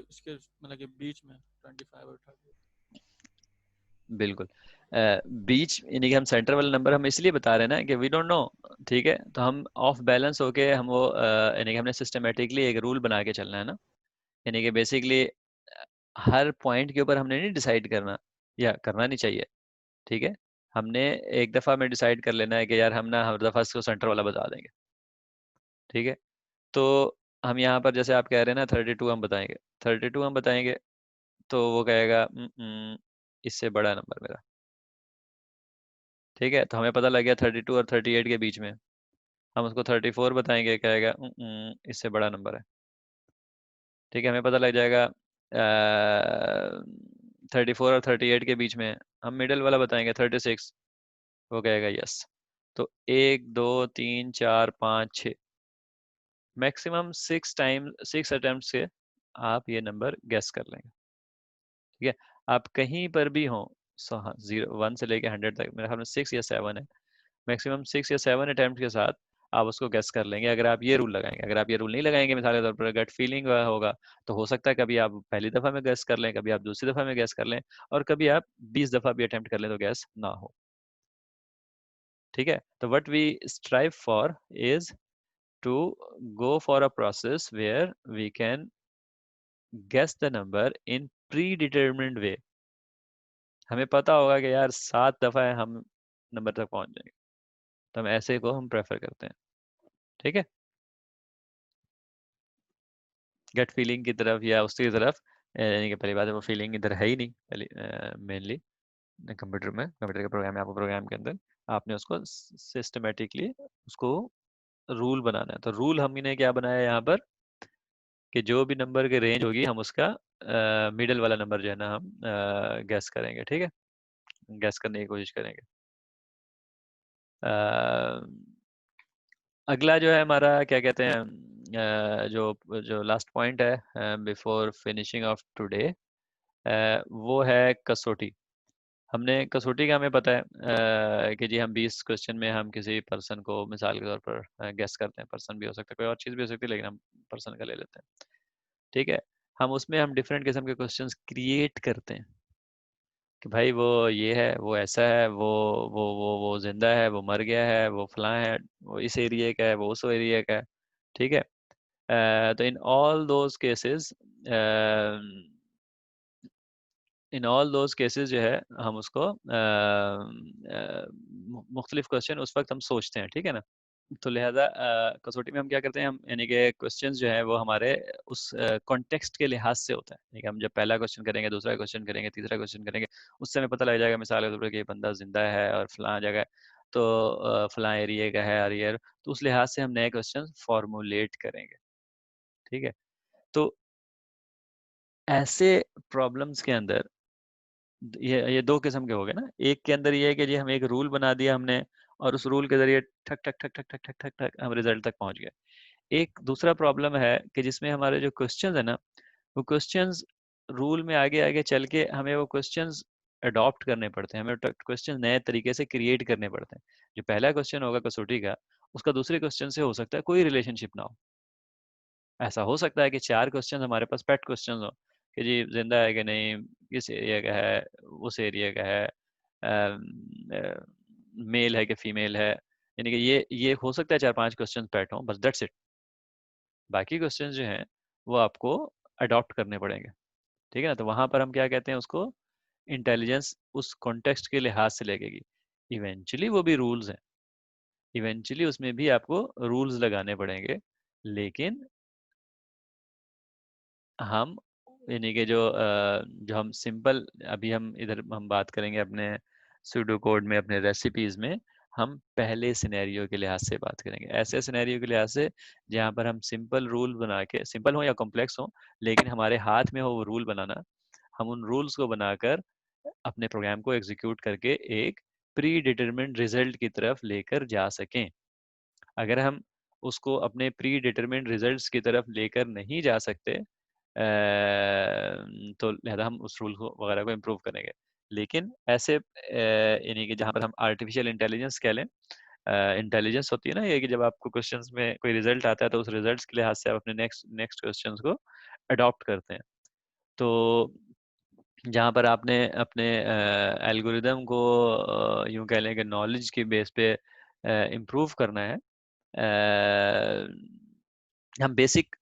इसके मतलब कि बीच में 25 और 30। बिल्कुल। बीच यानी कि हम सेंटर वाला नंबर हम इसलिए बता रहे हैं ना कि वी डोंट नो, ठीक है। तो हम ऑफ बैलेंस होके हम वो यानी कि हमने सिस्टमेटिकली एक रूल बना के चलना है ना, यानी कि बेसिकली हर पॉइंट के ऊपर हमने नहीं डिसाइड करना, या करना नहीं चाहिए, ठीक है। हमने एक दफ़ा में डिसाइड कर लेना है कि यार हम ना हर दफ़ा इसको सेंटर वाला बता देंगे, ठीक है। तो हम यहाँ पर जैसे आप कह रहे हैं ना 32 हम बताएंगे, 32 हम बताएंगे, तो वो कहेगा इससे बड़ा नंबर मेरा, ठीक है, तो हमें पता लग गया 32 और 38 के बीच में। हम उसको 34 बताएंगे, कहेगा इससे बड़ा नंबर है। ठीक है, हमें पता लग जाएगा 34 और 38 के बीच में, हम मिडिल वाला बताएंगे 36, वो कहेगा यस। तो 1 2 3 4 5 6, मैक्सिमम 6 अटेम्प्ट से आप ये नंबर गेस कर लेंगे। ठीक है, आप कहीं पर भी हो, 0 1 से लेके 100 तक, मेरे ख्याल में 6 या 7 है, मैक्सिमम 6 या 7 अटेम्प्ट के साथ आप उसको गेस कर लेंगे, अगर आप ये रूल लगाएंगे। अगर आप ये रूल नहीं लगाएंगे, मिसाल के तौर पर गट फीलिंग होगा, तो हो सकता है कभी आप पहली दफा में गेस कर लें, कभी आप दूसरी दफा में गेस कर लें, और कभी आप 20 दफा भी अटेम्प्ट कर लें तो गेस ना हो। ठीक है, तो what we strive for is to go for a process where we can guess the number in pre determined way. हमें पता होगा कि यार 7 दफा है हम नंबर तक पहुंच जाएंगे, तो हम ऐसे को हम प्रेफर करते हैं। ठीक है, गट फीलिंग की तरफ या उसकी तरफ, यानी कि पहली बात है वो फीलिंग इधर है ही नहीं पहली, मेनली कंप्यूटर में, कंप्यूटर के प्रोग्राम में, आपको प्रोग्राम के अंदर आपने उसको सिस्टमेटिकली उसको रूल बनाना है। तो रूल हमने क्या बनाया है यहाँ पर, कि जो भी नंबर की रेंज होगी हम उसका मिडल वाला नंबर जो है ना हम गैस करेंगे। ठीक है, गैस करने की कोशिश करेंगे। अगला जो है हमारा क्या कहते हैं, जो जो लास्ट पॉइंट है बिफोर फिनिशिंग ऑफ टुडे, वो है कसौटी। हमने कसौटी का हमें पता है कि जी हम 20 क्वेश्चन में हम किसी पर्सन को मिसाल के तौर पर गेस करते हैं। पर्सन भी हो सकता है, कोई और चीज़ भी हो सकती है, लेकिन हम पर्सन का ले लेते हैं। ठीक है, हम उसमें हम डिफरेंट किस्म के क्वेश्चंस क्रिएट करते हैं कि भाई वो ये है, वो ऐसा है, वो जिंदा है, वो मर गया है, वो फलां है, वो इस एरिया का है, वो उस एरिया का है। ठीक है, तो इन ऑल दोज केसेस जो है हम उसको मुख्तलिफ क्वेश्चन उस वक्त हम सोचते हैं। ठीक है ना, तो लिहाजा कसौटी में हम क्या करते हैं, हम यानी कि क्वेश्चंस जो है वो हमारे उस कॉन्टेक्स्ट के लिहाज से होता है। यानी कि हम जब पहला क्वेश्चन करेंगे, दूसरा क्वेश्चन करेंगे, तीसरा क्वेश्चन करेंगे, उससे हमें पता लग जाएगा मिसाल के तौर पर कि ये बंदा जिंदा है और फलां जगह है, तो फलां एरिया का है, और ये, तो उस लिहाज से हम नए क्वेश्चन फॉर्मुलेट करेंगे। ठीक है, तो ऐसे प्रॉब्लम्स के अंदर ये दो किस्म के हो गए ना। एक के अंदर ये है कि जी हम एक रूल बना दिया हमने, और उस रूल के जरिए ठक ठक ठक ठक ठक ठक ठक ठक हम रिजल्ट तक पहुंच गए। एक दूसरा प्रॉब्लम है कि जिसमें हमारे जो क्वेश्चंस है ना, वो क्वेश्चंस रूल में आगे आगे चल के हमें वो क्वेश्चंस अडॉप्ट करने पड़ते हैं, हमें क्वेश्चन नए तरीके से क्रिएट करने पड़ते हैं। जो पहला क्वेश्चन होगा कसौटी का, उसका दूसरे क्वेश्चन से हो सकता है कोई रिलेशनशिप ना हो। ऐसा हो सकता है कि 4 क्वेश्चन हमारे पास पेट क्वेश्चन हो कि जी जिंदा है कि नहीं, किस एरिया का है, उस एरिया का है, मेल है कि फीमेल है, यानी कि ये हो सकता है 4-5 क्वेश्चन पेट हों, बस दैट्स इट। बाकी क्वेश्चन जो हैं वो आपको अडॉप्ट करने पड़ेंगे। ठीक है ना, तो वहां पर हम क्या कहते हैं उसको, इंटेलिजेंस उस कॉन्टेक्स्ट के लिहाज से लगेगी। इवेंचुअली वो भी रूल्स हैं, इवेंचुअली उसमें भी आपको रूल्स लगाने पड़ेंगे, लेकिन हम यानी कि जो हम सिंपल, अभी हम इधर हम बात करेंगे अपने सूडो कोड में, अपने रेसिपीज में हम पहले सिनेरियो के लिहाज से बात करेंगे, ऐसे सिनेरियो के लिहाज से जहाँ पर हम सिंपल रूल बना के, सिंपल हो या कॉम्प्लेक्स हो, लेकिन हमारे हाथ में हो वो रूल बनाना, हम उन रूल्स को बनाकर अपने प्रोग्राम को एग्जीक्यूट करके एक प्री डिटरमिन्ड रिजल्ट की तरफ लेकर जा सकें। अगर हम उसको अपने प्री डिटरमिन्ड रिजल्ट्स की तरफ लेकर नहीं जा सकते, तो लिहाजा हम उस रूल को वगैरह को इम्प्रूव करेंगे। लेकिन ऐसे यानी कि जहाँ पर हम आर्टिफिशियल इंटेलिजेंस कह लें, इंटेलिजेंस होती है ना ये, कि जब आपको क्वेश्चंस में कोई रिजल्ट आता है तो उस रिजल्ट्स के लिहाज से आप अपने नेक्स्ट नेक्स्ट क्वेश्चंस को अडॉप्ट करते हैं। तो जहाँ पर आपने अपने एल्गोरिदम को यूं कह लें कि नॉलेज की बेस पे इम्प्रूव करना है, हम बेसिक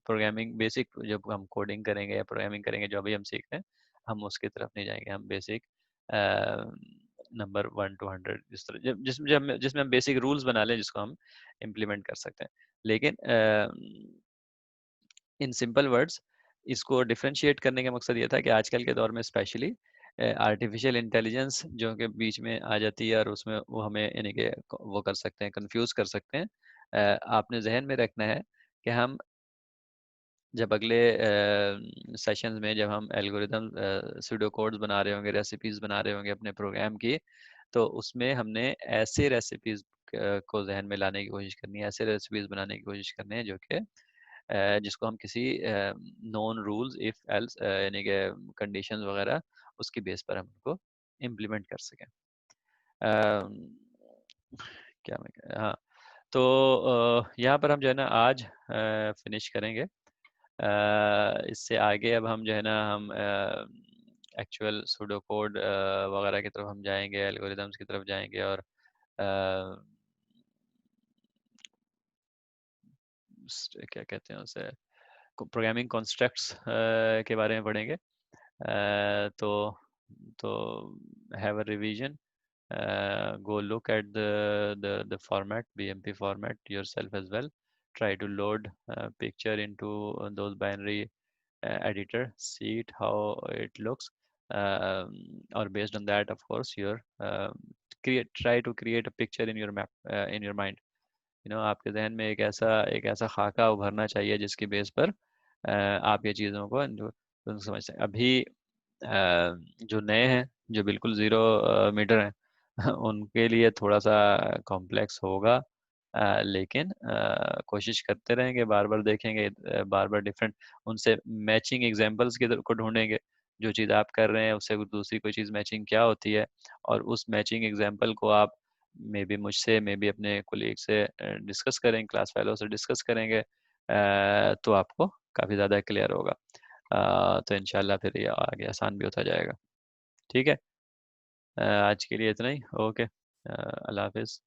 प्रोग्रामिंग, बेसिक जब हम कोडिंग करेंगे या प्रोग्रामिंग करेंगे, जो अभी हम सीख रहे हैं, हम उसकी तरफ नहीं जाएंगे। हम बेसिक नंबर 1 to 100 जिस तरह जिसमें हम बेसिक रूल्स बना लें जिसको हम इम्प्लीमेंट कर सकते हैं। लेकिन इन सिंपल वर्ड्स इसको डिफ्रेंशिएट करने का मकसद ये था कि आजकल के दौर में स्पेशली आर्टिफिशियल इंटेलिजेंस जो कि बीच में आ जाती है और उसमें वो हमें यानी कि वो कर सकते हैं, कंफ्यूज कर सकते हैं। आपने जहन में रखना है कि हम जब अगले सेशंस में जब हम एल्गोरिदम सूडो कोड्स बना रहे होंगे, रेसिपीज बना रहे होंगे अपने प्रोग्राम की, तो उसमें हमने ऐसे रेसिपीज को जहन में लाने की कोशिश करनी है, ऐसे रेसिपीज बनाने की कोशिश करनी है जो कि जिसको हम किसी नॉन रूल्स इफ एल्स यानी कि कंडीशंस वगैरह उसकी बेस पर हम उनको इम्प्लीमेंट कर सकें। क्या मैं हाँ, तो यहाँ पर हम जो है ना आज फिनिश करेंगे। इससे आगे अब हम जो है ना हम एक्चुअल सूडो कोड वगैरह की तरफ हम जाएंगे, एल्गोरिदम्स की तरफ जाएंगे और क्या कहते हैं उसे, प्रोग्रामिंग कॉन्स्ट्रक्ट्स के बारे में पढ़ेंगे। तो तो have a revision, go look at the format, BMP format yourself as well. Try to load picture into those binary editor, see it how it looks, or based on that, of course, your try to create a picture in your map in your mind. आपके जहन में एक ऐसा खाका उभरना चाहिए जिसकी base पर आप ये चीज़ों को समझ सकें। अभी जो नए हैं, जो बिल्कुल ज़ीरो मीटर हैं उनके लिए थोड़ा सा कॉम्प्लेक्स होगा, लेकिन कोशिश करते रहेंगे, बार बार देखेंगे, बार बार डिफरेंट उनसे मैचिंग एग्जांपल्स को ढूंढेंगे। जो चीज़ आप कर रहे हैं उससे दूसरी कोई चीज़ मैचिंग क्या होती है, और उस मैचिंग एग्जांपल को आप मे बी मुझसे, मे बी अपने कोलीग से डिस्कस करेंगे, क्लास फेलो से डिस्कस करेंगे, तो आपको काफ़ी ज़्यादा क्लियर होगा। तो इंशाल्लाह फिर ये आगे आसान भी होता जाएगा। ठीक है, आज के लिए इतना ही। ओके, अल्लाह हाफिज़।